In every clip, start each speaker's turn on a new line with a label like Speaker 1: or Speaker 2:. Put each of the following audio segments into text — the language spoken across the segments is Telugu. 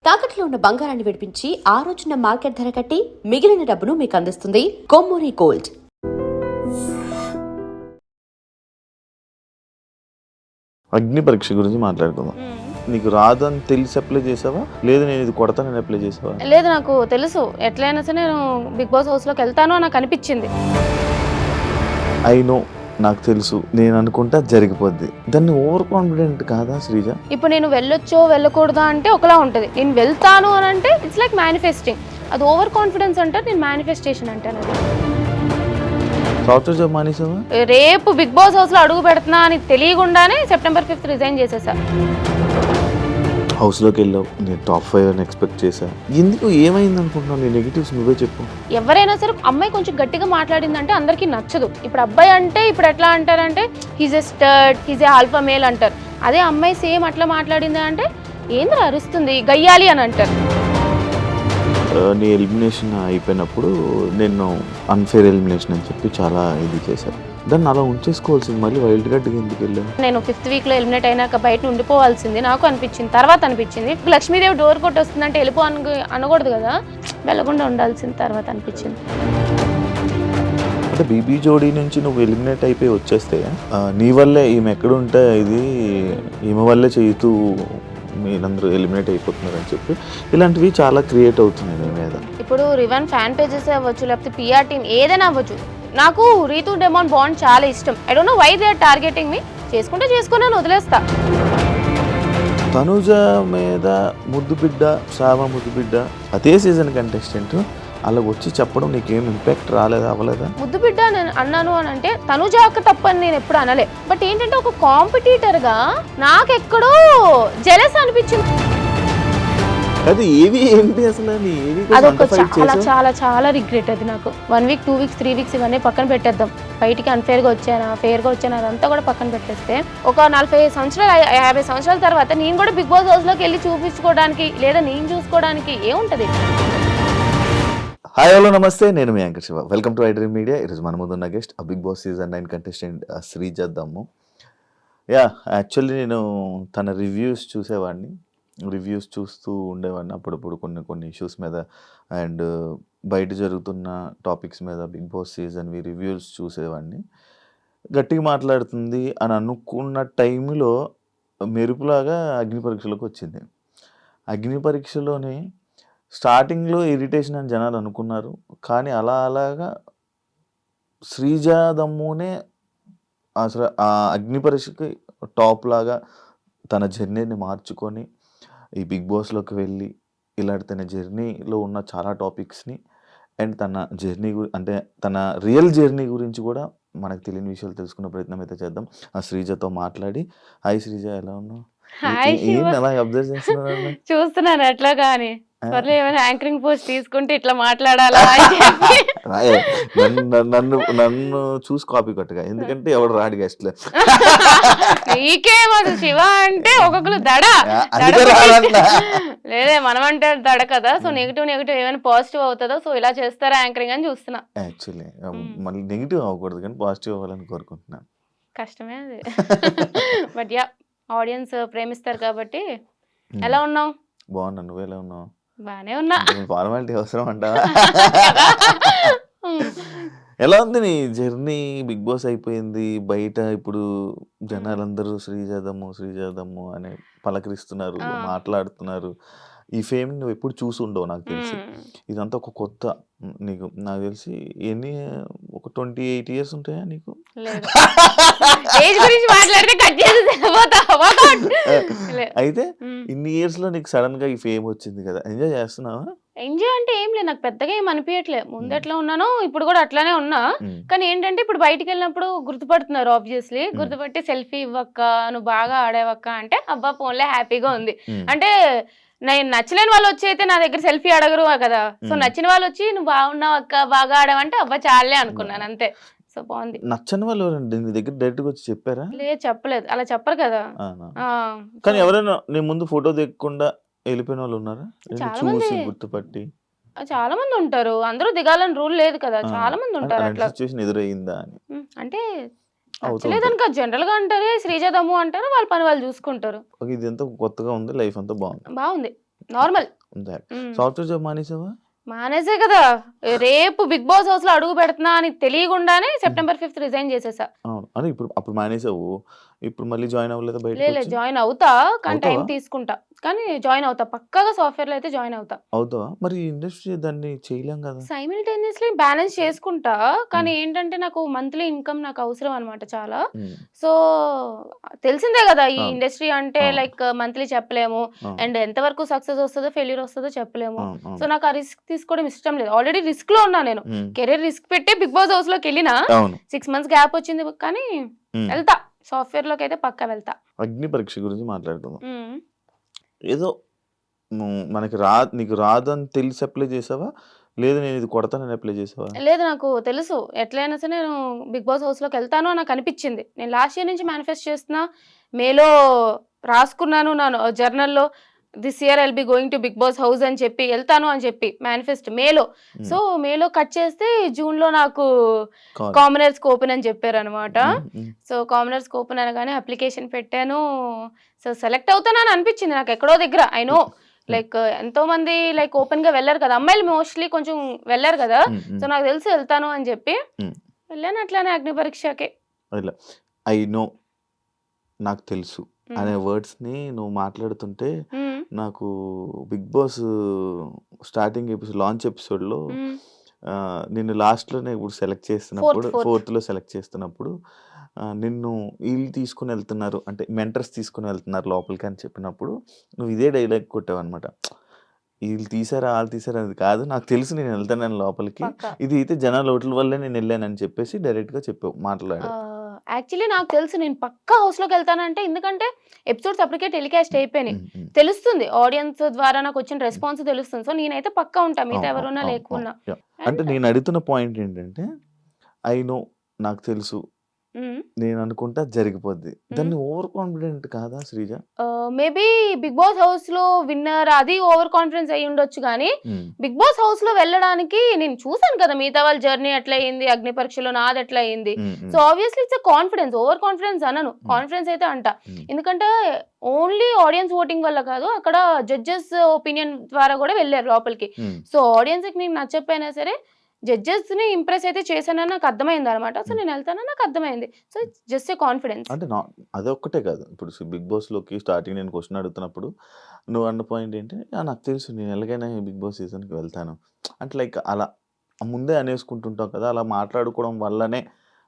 Speaker 1: తాకట్లో ఉన్న బంగారాన్ని విడిపించి ఆ రోజున మార్కెట్ ధర కట్టి మిగిలిన డబ్బును మీకు అందిస్తుంది కొమ్మూరి గోల్డ్.
Speaker 2: అగ్ని పరీక్ష గురించి మాట్లాడుకుందాం. నీకు రాదని తెలిసి అప్లై చేసావా, లేదు నేను ఇది కొడతానని అప్లై చేసావా?
Speaker 3: లేదు, నాకు తెలుసు ఎట్లయినా సరే నేను బిగ్ బాస్ హౌస్ లోకి వెళ్తాను అని నాకు అనిపించింది.
Speaker 2: ఐ నో, నాకు తెలుసు, నేను అనుకుంటా జరిగిపోద్ది. దాన్ని ఓవర్ కాన్ఫిడెంట్ కాదా శ్రీజ?
Speaker 3: ఇప్పుడు నేను వెళ్ళొచ్చో వెళ్ళకూడదా అంటే ఒకలా ఉంటుంది, నేను వెళ్తాను అని అంటే ఇట్స్ లైక్ మేనిఫెస్టింగ్. అది ఓవర్ కాన్ఫిడెన్స్ అంటే నేను మేనిఫెస్టేషన్ అంటాను. అది
Speaker 2: సాఫ్ట్వేర్ జాబ్ మానేసావా?
Speaker 3: రేపు బిగ్ బాస్ హౌస్ లో అడుగు పెడుతున్నా అని తెలియకుండానే September 5th రిజైన్ చేసేసా.
Speaker 2: హౌస్లోకి వెళ్ళావు, నేను టాప్ 5 అని ఎక్స్పెక్ట్ చేశా. ఎందుకు ఏమైంది అనుకుంటున్నావు? నీ నెగిటివ్స్ నువ్వే చెప్పు.
Speaker 3: ఎవరైనా సరే అమ్మాయి కొంచెం గట్టిగా మాట్లాడిందంటే అందరికీ నచ్చదు. ఇప్పుడు అబ్బాయి అంటే ఇప్పుడు ఎట్లా అంటారంటే he's a stud, he's a alpha male అంటారు. అదే అమ్మాయి సేమ్ అట్లా మాట్లాడింది అంటే ఏంద్ర అరుస్తుంది గయ్యాలి అని అంటారు.
Speaker 2: నీ ఎలిమినేషన్ అయిపోయినప్పుడు నేను అన్ఫేర్ ఎలిమినేషన్ అని చెప్పి చాలా ఇది చేశాను. దాన్ని అలా ఉంచేసుకోవాల్సింది, మళ్ళీ వైల్డ్ కార్డ్కి ఎందుకు వెళ్ళాను?
Speaker 3: నేను 5th వీక్లో ఎలిమినేట్ అయినాక బయట ఉండిపోవాల్సింది నాకు అనిపించింది. తర్వాత అనిపించింది లక్ష్మీదేవి డోర్ కొట్టి వస్తుందంటే వెళ్ళిపో అనకూడదు కదా, వెళ్ళకుండా ఉండాల్సింది తర్వాత అనిపించింది.
Speaker 2: అంటే బీబీ జోడీ నుంచి నువ్వు ఎలిమినేట్ అయిపోయి వచ్చేస్తే నీ వల్లే ఈమె ఎక్కడుంటే ఇది ఈమె వల్లే చేయుతూ మీరందరూ ఎలిమినేట్ అయిపోతున్నారు అని చెప్పి ఇలాంటివి చాలా క్రియేట్ అవుతున్నాయి మీ మీద.
Speaker 3: ఇప్పుడు రివన్ ఫ్యాన్ పేజెస్ అవ్వచ్చు, లేకపోతే పిఆర్ టీమ్ ఏదైనా అవ్వచ్చు. నాకు రీతు డెమాన్ బాండ్ చాలా ఇష్టం. I don't know why they are targeting me. చేసుకుంటే చేసుకుని వదిలేస్తా.
Speaker 2: తనుజ మీద ముద్దు బిడ్డ, శ్రావ ముద్దు బిడ్డ అదే సీజన్ కంటెస్టెంట్ అలా వచ్చి చెప్పడం నీకేం ఇంపాక్ట్ రాలేదా, అవ్వలేదా?
Speaker 3: ముద్దు బిడ్డ నేను అన్నాను అని అంటే తనుజ అక్క తప్పని నేను ఎప్పుడు అనలే. బట్ ఏంటంటే ఒక కాంపిటీటర్ గా నాకెక్కడో జెలస్ అనిపించింది.
Speaker 2: అది ఏవి ఏంటి అసలు?
Speaker 3: అదొక చాలా చాలా చాలా రిగ్రెట్. అది నాకు 1 వీక్ 2 వీక్స్ 3 వీక్స్ ఇవన్నీ పక్కన పెట్టేద్దాం. బయటికి అన్ఫేర్ గా వచ్చానా ఫేర్ గా వచ్చానా అదంతా కూడా పక్కన పెట్టేస్తే ఒక 40 సంవత్సరాలు 50 సంవత్సరాల తర్వాత నేను కూడా బిగ్ బాస్ హౌస్ లోకి వెళ్ళి చూపించుకోవడానికి లేదా నేను చూసుకోవడానికి ఏముంటది?
Speaker 2: హాయ్ హలో నమస్తే, నేను మీ anchor Shiva. Welcome to iDream media. ఈరోజు మన ముందున్న guest Bigg Boss season 9 contestant Sreeja Dammu. Actually నేను తన రివ్యూస్ చూసేవాడిని, రివ్యూస్ చూస్తూ ఉండేవాడిని అప్పుడప్పుడు కొన్ని ఇష్యూస్ మీద అండ్ బయట జరుగుతున్న టాపిక్స్ మీద బిగ్ బాస్ సీజన్వి రివ్యూస్ చూసేవాడిని. గట్టిగా మాట్లాడుతుంది అని అనుకున్న టైంలో మెరుపులాగా అగ్ని పరీక్షలోకి వచ్చింది. అగ్ని పరీక్షలోనే స్టార్టింగ్లో ఇరిటేషన్ అని జనాలు అనుకున్నారు, కానీ అలాగా శ్రీజ దమ్మునే అసలు ఆ అగ్ని పరీక్షకి టాప్ లాగా తన జర్నీని మార్చుకొని ఈ బిగ్ బాస్లోకి వెళ్ళి ఇలాంటి తన జర్నీలో ఉన్న చాలా టాపిక్స్ని అండ్ తన జర్నీ అంటే తన రియల్ జర్నీ గురించి కూడా మనకు తెలియని విషయాలు తెలుసుకునే ప్రయత్నం అయితే చేద్దాం. ఆ శ్రీజతో మాట్లాడి. హాయ్ శ్రీజ, ఎలా ఉన్నావు? ఏంటి అలా అబ్జర్వ్ చేస్తున్నాను?
Speaker 3: చూస్తున్నాను ఎట్లా కానీ ఏమైనా యాంకరింగ్ పోస్ట్ తీసుకుంటే ఇట్లా మాట్లాడాలా?
Speaker 2: నన్ను చూసి కాపీ కొట్టగా, ఎందుకంటే ఎవడు రాడు గెస్ట్లు.
Speaker 3: నీకేమదు శివ అంటే ఒక్కొక్కరు దడ లేదే, మనం అంటే దడ కదా. సో నెగిటివ్ ఏమైనా పాజిటివ్ అవుతుందో, సో ఇలా చేస్తారా యాంకరింగ్ అని చూస్తున్నా.
Speaker 2: యాక్చువల్లీ మళ్ళీ నెగిటివ్ అవ్వకూడదు కానీ పాజిటివ్ అవ్వాలని కోరుకుంటున్నాను.
Speaker 3: కష్టమే అది. బట్ ఆడియన్స్ ప్రేమిస్తారు కాబట్టి. ఎలా ఉన్నావు?
Speaker 2: బాగున్నా, నువ్వు ఎలా ఉన్నావు?
Speaker 3: బానే ఉన్నా.
Speaker 2: ఫార్మాలిటీ అవసరం అంటావా? ఎలా ఉంది నీ జర్నీ? బిగ్ బాస్ అయిపోయింది, బయట ఇప్పుడు జనాలందరూ శ్రీజాదమ్ము అని పలకరిస్తున్నారు, మాట్లాడుతున్నారు. ఈ ఫేమ్ నువ్వు ఎప్పుడు చూసి ఉండవు నాకు తెలిసి. ఇదంతా ఒక కొత్త నీకు. నాకు తెలిసి ఒక 28 years ఉంటాయా నీకు? అయితే ఇన్ని ఇయర్స్ లో నీకు సడన్ గా ఈ ఫేమ్ వచ్చింది కదా, ఎంజాయ్ చేస్తున్నావా?
Speaker 3: ఎంజాయ్ అంటే ఏం లేదు, నాకు పెద్దగా ఏం అనిపించట్లేదు. ముందు ఎట్లా ఉన్నానో ఇప్పుడు కూడా అట్లానే ఉన్నా. కానీ ఏంటంటే ఇప్పుడు బయటికి వెళ్ళినప్పుడు గుర్తుపడుతున్నారు, ఆబ్వియస్లీ గుర్తుపట్టి సెల్ఫీ ఇవ్వక్క, నువ్వు బాగా ఆడేవక్క అంటే అబ్బా ఫోన్లే హ్యాపీగా ఉంది. అంటే నేను నచ్చలేని వాళ్ళు వచ్చి అయితే నా దగ్గర సెల్ఫీ అడగరు కదా. సో నచ్చిన వాళ్ళు వచ్చి నువ్వు బాగున్నావు అక్క, బాగా ఆడావంటే అబ్బా చాలే అనుకున్నాను, అంతే. సో బాగుంది.
Speaker 2: నచ్చని వాళ్ళు నీ దగ్గర డైరెక్ట్ గా వచ్చి చెప్పారా?
Speaker 3: లేదు, చెప్పలేదు, అలా చెప్పరు కదా.
Speaker 2: కానీ ఎవరైనా నీ ముందు ఫోటో దిగకుండా వెళ్ళిపోయిన వాళ్ళు ఉన్నారా? చూసి గుర్తుపట్టి
Speaker 3: చాలా మంది ఉంటారు. అందరూ దిగాలని రూల్ లేదు కదా, చాలా మంది ఉంటారు. అట్లా
Speaker 2: సిచువేషన్ ఎదురయ్యిందా అని
Speaker 3: అంటే నచ్చలేదనుక జనరల్ గా అంటారే శ్రీజాదమ్ము అంటారు, వాళ్ళ పని వాళ్ళు చూసుకుంటారు.
Speaker 2: ఇది ఎంత కొత్తగా ఉంది, లైఫ్ అంతా బాగుంది.
Speaker 3: బాగుంది, నార్మల్.
Speaker 2: సాఫ్ట్వేర్ జాబ్ మానేసావా?
Speaker 3: మానేసే కదా, రేపు బిగ్ బాస్ హౌస్ లో అడుగు పెడుతున్నా అని తెలియకుండానే సెప్టెంబర్ 5th రిజైన్ చేసేసా.
Speaker 2: అవును. అని ఇప్పుడు అప్పుడు మానేసావు. ఇప్పుడు మళ్ళీ జాయిన్ అవ్వలేదా బయటకి
Speaker 3: లేదు
Speaker 2: వచ్చి?
Speaker 3: జాయిన్ అవుతా, కానీ టైం
Speaker 2: అవుతావా?
Speaker 3: తీసుకుంటా, కానీ జాయిన్ అవుతా పక్కాగా. సాఫ్ట్వేర్ లో అయితే జాయిన్ అవుతా.
Speaker 2: అవుతావా? మరి ఇండస్ట్రీ దాన్ని చేయలేం కదా?
Speaker 3: సైమిల్టేనియస్లీ బ్యాలెన్స్ చేసుకుంటా, కానీ
Speaker 2: హ్మ్.
Speaker 3: ఏంటంటే నాకు మంత్లీ ఇన్కమ్ నాకు అవసరం అనమాట చాలా.
Speaker 2: హ్మ్.
Speaker 3: సో తెలిసిందే కదా ఈ
Speaker 2: అవును.
Speaker 3: ఇండస్ట్రీ అంటే,
Speaker 2: అవును.
Speaker 3: లైక్ మంత్లీ చెప్పలేము,
Speaker 2: అవును.
Speaker 3: అండ్ ఎంతవరకు సక్సెస్ వస్తుందో ఫెయిల్యూర్ వస్తుందో చెప్పలేము.
Speaker 2: అవును.
Speaker 3: సో
Speaker 2: అవును.
Speaker 3: నాకు ఆ రిస్క్ తీసుకోవడం ఇష్టం లేదు. ఆల్రెడీ రిస్క్ లో ఉన్నా నేను.
Speaker 2: హ్మ్.
Speaker 3: కెరీర్ రిస్క్ పెట్టి బిగ్ బాస్ హౌస్ లోకి వెళ్ళినా
Speaker 2: అవును.
Speaker 3: 6 months గ్యాప్ వచ్చింది, కానీ
Speaker 2: హ్మ్.
Speaker 3: వెళ్తా, సాఫ్ట్వేర్ లోకి అయితే పక్కా వెళ్తా.
Speaker 2: అగ్ని పరీక్ష గురించి మాట్లాడుకుందాం.
Speaker 3: ఉమ్.
Speaker 2: ఏదో మనకి నీకు రాదని తెలిసి అప్లై చేసావా? లేదు నేను ఇది కొడతానని అప్లై చేసావా?
Speaker 3: లేదు నాకు తెలుసు ఎట్లయినా సరే నేను బిగ్ బాస్ హౌస్ లోకి వెళ్తాను అని నాకు అనిపించింది. నేను లాస్ట్ ఇయర్ నుంచి మేనిఫెస్ట్ చేస్తున్నా, మేలో రాసుకున్నాను నా జర్నల్లో, this year I'll be going to Bigg Boss house అని చెప్పి వెళ్తాను అని చెప్పి మేనిఫెస్ట్ మేలో.
Speaker 2: హ్మ్.
Speaker 3: సో మేలో కట్ చేస్తే జూన్లో నాకు
Speaker 2: కాల్.
Speaker 3: కామనర్స్ ఓపెన్ అని చెప్పారు అనమాట.
Speaker 2: హ్మ్. హ్మ్.
Speaker 3: సో కామనర్స్ ఓపెన్ అనగానే అప్లికేషన్ పెట్టాను. సో సెలెక్ట్ అవుతానని అనిపించింది నాకు ఎక్కడో దగ్గర. ఐ నో లైక్ ఎంతో మంది లైక్ ఓపెన్ గా వెళ్ళారు కదా, అమ్మాయిలు మోస్ట్లీ కొంచెం వెళ్ళారు కదా.
Speaker 2: హ్మ్. హ్మ్.
Speaker 3: సో నాకు తెలిసి వెళ్తాను అని చెప్పి
Speaker 2: హ్మ్.
Speaker 3: వెళ్ళాను అట్లానే అగ్ని పరీక్షకి.
Speaker 2: ఇట్లా ఐ నో, నాకు తెలుసు అనే వర్డ్స్‌ని నువ్వు మాట్లాడుతుంటే నాకు 'బిగ్ బాస్' స్టార్టింగ్ లాంచ్ ఎపిసోడ్‌లో నిన్ను లాస్ట్‌లోనే ఇప్పుడు సెలెక్ట్ చేస్తున్నప్పుడు
Speaker 3: ఫోర్త్
Speaker 2: ఫోర్త్‌లో సెలెక్ట్ చేస్తున్నప్పుడు నిన్ను ఈళ్ళు తీసుకొని వెళ్తున్నారు అంటే మెంటర్స్ తీసుకొని వెళ్తున్నారు లోపలికి అని చెప్పినప్పుడు నువ్వు ఇదే డైలాగ్ కొట్టావన్నమాట. ఈళ్ళు తీశారా, ఆళ్ళు తీశారా అది కాదు. నాకు తెలుసు నేను వెళ్తానని లోపలికి.
Speaker 3: పక్కా.
Speaker 2: ఇది అయితే జనాల ఓట్ల వల్లే నేను వెళ్ళానని చెప్పేసి డైరెక్ట్‌గా చెప్పావు. మాట్లాడావు.
Speaker 3: యాక్చువల్లీ నాకు తెలుసు నేను పక్కా హౌస్ లోకి వెళ్తానంటే, ఎందుకంటే ఎపిసోడ్స్ అప్పటికే టెలికాస్ట్ అయిపోయినాయి.
Speaker 2: హ్మ్. హ్మ్.
Speaker 3: తెలుస్తుంది ఆడియన్స్ ద్వారా నాకు వచ్చిన రెస్పాన్స్ తెలుస్తుంది. సో నేనైతే పక్కా ఉంటా, మిగతా
Speaker 2: అవును. అవును.
Speaker 3: ఎవరున్నా
Speaker 2: అవును. అవును.
Speaker 3: లేకున్నా.
Speaker 2: యాహ్! అంటే
Speaker 3: అండ్
Speaker 2: నేను అడుగుతున్న పాయింట్ ఏంటంటే, ఐ నో, నాకు తెలుసు, నేను అనుకుంటా జరిగిపోద్ది. దాన్ని ఓవర్ కాన్ఫిడెంట్ కాదా Sreeja?
Speaker 3: Maybe Bigg Boss house లో విన్నర్ అది ఓవర్ కాన్ఫిడెన్స్ అయ్యి ఉండొచ్చు, కానీ
Speaker 2: హ్మ్.
Speaker 3: బిగ్ బాస్ హౌస్ లో వెళ్ళడానికి నేను చూసాను కదా మిగతా వాళ్ళ జర్నీ ఎట్లా అయింది, అగ్ని పరీక్షలో నాది ఎట్లా అయింది.
Speaker 2: హ్మ్.
Speaker 3: సో
Speaker 2: హ్మ్.
Speaker 3: Obviously it's confidence, over confidence అనను,
Speaker 2: హ్మ్.
Speaker 3: కాన్ఫిడెన్స్ అయితే అంట.
Speaker 2: హ్మ్.
Speaker 3: ఎందుకంటే ఓన్లీ ఆడియన్స్ ఓటింగ్ వల్ల కాదు, అక్కడ జడ్జెస్ ఒపీనియన్ ద్వారా కూడా వెళ్ళారు లోపలికి.
Speaker 2: హ్మ్.
Speaker 3: సో ఆడియన్స్ కి నేను నచ్చకపోయినా సరే జడ్జెస్ ని ఇంప్రెస్ అయితే చేశానని నాకు అర్థమైంది అనమాట. సో
Speaker 2: హ్మ్.
Speaker 3: నేను వెళ్తానని నాకు అర్థమైంది. So it's just a confidence.
Speaker 2: అంటే అదొక్కటే కాదు. ఇప్పుడు 'బిగ్ బాస్‌లోకి' స్టార్టింగ్ నేను క్వెషన్ అడుగుతున్నప్పుడు నువ్వు అన్న పాయింట్ ఏంటి? నాకు తెలుసు నేను ఎలాగైనా ఈ 'బిగ్ బాస్' సీజన్‌కి వెళ్తాను. అంటే లైక్ అలా ముందే అనేసుకుంటుంటావు కదా! అలా మాట్లాడుకోవడం వల్లనే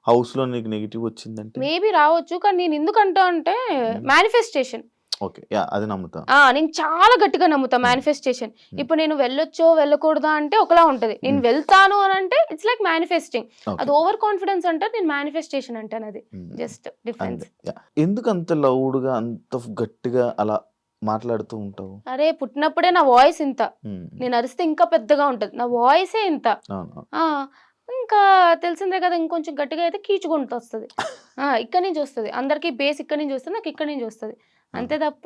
Speaker 2: హౌస్‌లో నీకు నెగెటివ్ వచ్చిందంటే?
Speaker 3: మేబీ రావచ్చు, కానీ నేను ఎందుకంటా అంటే
Speaker 2: హ్మ్.
Speaker 3: మేనిఫెస్టేషన్.
Speaker 2: ఓకే. యాహ్! అది నమ్ముతా.
Speaker 3: నేను చాలా గట్టిగా నమ్ముతా
Speaker 2: హ్మ్.
Speaker 3: మేనిఫెస్టేషన్.
Speaker 2: హ్మ్.
Speaker 3: ఇప్పుడు నేను వెళ్ళొచ్చో, వెళ్ళకూడదా అంటే ఒకలా ఉంటది. నేను
Speaker 2: హ్మ్.
Speaker 3: వెళ్తాను అని అంటే ఇట్స్ లైక్ మేనిఫెస్టింగ్.
Speaker 2: ఓకే.
Speaker 3: అది ఓవర్ కాన్ఫిడెన్స్ అంటారు, నేను మేనిఫెస్టేషన్ అంటాను. అది
Speaker 2: హ్మ్.
Speaker 3: Just difference.
Speaker 2: అంతే. యాహ్! ఎందుకంత లౌడ్‌గా అంత గట్టిగా అలా మాట్లాడుతూ ఉంటావు?
Speaker 3: అరే పుట్టినప్పుడే నా వాయిస్ ఇంత.
Speaker 2: హ్మ్.
Speaker 3: నేను అరిస్తే ఇంకా పెద్దగా ఉంటది. నా వాయిసే ఇంత.
Speaker 2: అవును.
Speaker 3: ఆ! ఇంకా తెలిసిందే కదా, ఇంకొంచెం గట్టిగా అయితే కీచుగొంతొస్తది. ఇక్కడి నుంచి వస్తది. అందరికి బేస్ ఇక్కడి నుంచి వస్తది, నాకు ఇక్కడి నుంచి వస్తది.
Speaker 2: ఆ!
Speaker 3: అంతే తప్ప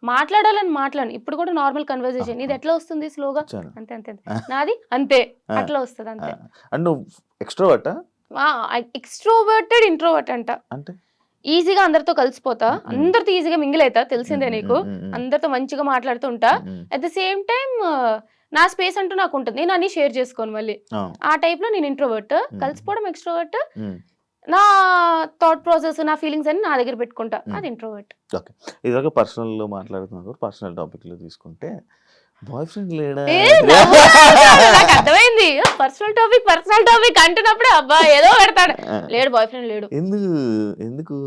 Speaker 3: మాట్లాడాలని మాట్లాడను. ఇప్పుడు కూడా నార్మల్
Speaker 2: ఆ!
Speaker 3: కన్వర్జేషన్.
Speaker 2: ఆ!
Speaker 3: ఇది ఎట్లా వస్తుంది స్లోగా?
Speaker 2: చాలా.
Speaker 3: అంతే అంతే అంతే.
Speaker 2: ఆ!
Speaker 3: నాది అంతే.
Speaker 2: ఆ!
Speaker 3: అట్లా వస్తది
Speaker 2: ఆ!
Speaker 3: అంతే.
Speaker 2: అండ్ నువ్వు ఎక్స్‌ట్రోవర్టా?
Speaker 3: ఆ! ఎక్స్‌ట్రోవర్టెడ్, ఇంట్రోవర్ట్ అంట.
Speaker 2: అంటే?
Speaker 3: ఈజీగా అందరితో కలిసిపోతా.
Speaker 2: హ్మ్. హ్మ్.
Speaker 3: అందరితో ఈజీగా మింగిల్ అయితా,
Speaker 2: హ్మ్.
Speaker 3: తెలిసిందే
Speaker 2: హ్మ్.
Speaker 3: నీకు.
Speaker 2: హ్మ్. హ్మ్.
Speaker 3: అందరితో మంచిగా మాట్లాడుతూ ఉంటా.
Speaker 2: హ్మ్. హ్మ్.
Speaker 3: అట్ ద సేమ్ టైమ్ నా స్పేస్ అంటూ నాకుంటది. నేను అన్నీ షేర్ చేసుకోను మళ్ళీ.
Speaker 2: అవును.
Speaker 3: ఆ టైప్‌లో నేను ఇంట్రోవర్ట్.
Speaker 2: హ్మ్.
Speaker 3: కలిసిపోవడం ఎక్స్‌ట్రోవర్ట్.
Speaker 2: హ్మ్.
Speaker 3: నా థాట్ ప్రాసెస్, నా ఫీలింగ్స్ అన్నీ నా దగ్గర పెట్టుకుంటా.
Speaker 2: హ్మ్.
Speaker 3: అది ఇంట్రోవర్ట్.
Speaker 2: ఓకే. ఇదివరకు పర్సనల్‌లో మాట్లాడుతున్నాం కాబట్టి పర్సనల్ టాపిక్‌లో తీసుకుంటే బాయ్ ఫ్రెండ్ లేడా?
Speaker 3: నవ్వుతున్నాడు. నాకర్థమైంది. పర్సనల్ టాపిక్ అంటున్నప్పుడే అబ్బా ఏదో పెడతాడు.
Speaker 2: ఆ!
Speaker 3: లేడు, బాయ్ ఫ్రెండ్ లేడు.
Speaker 2: ఎందుకు? ఎందుకు?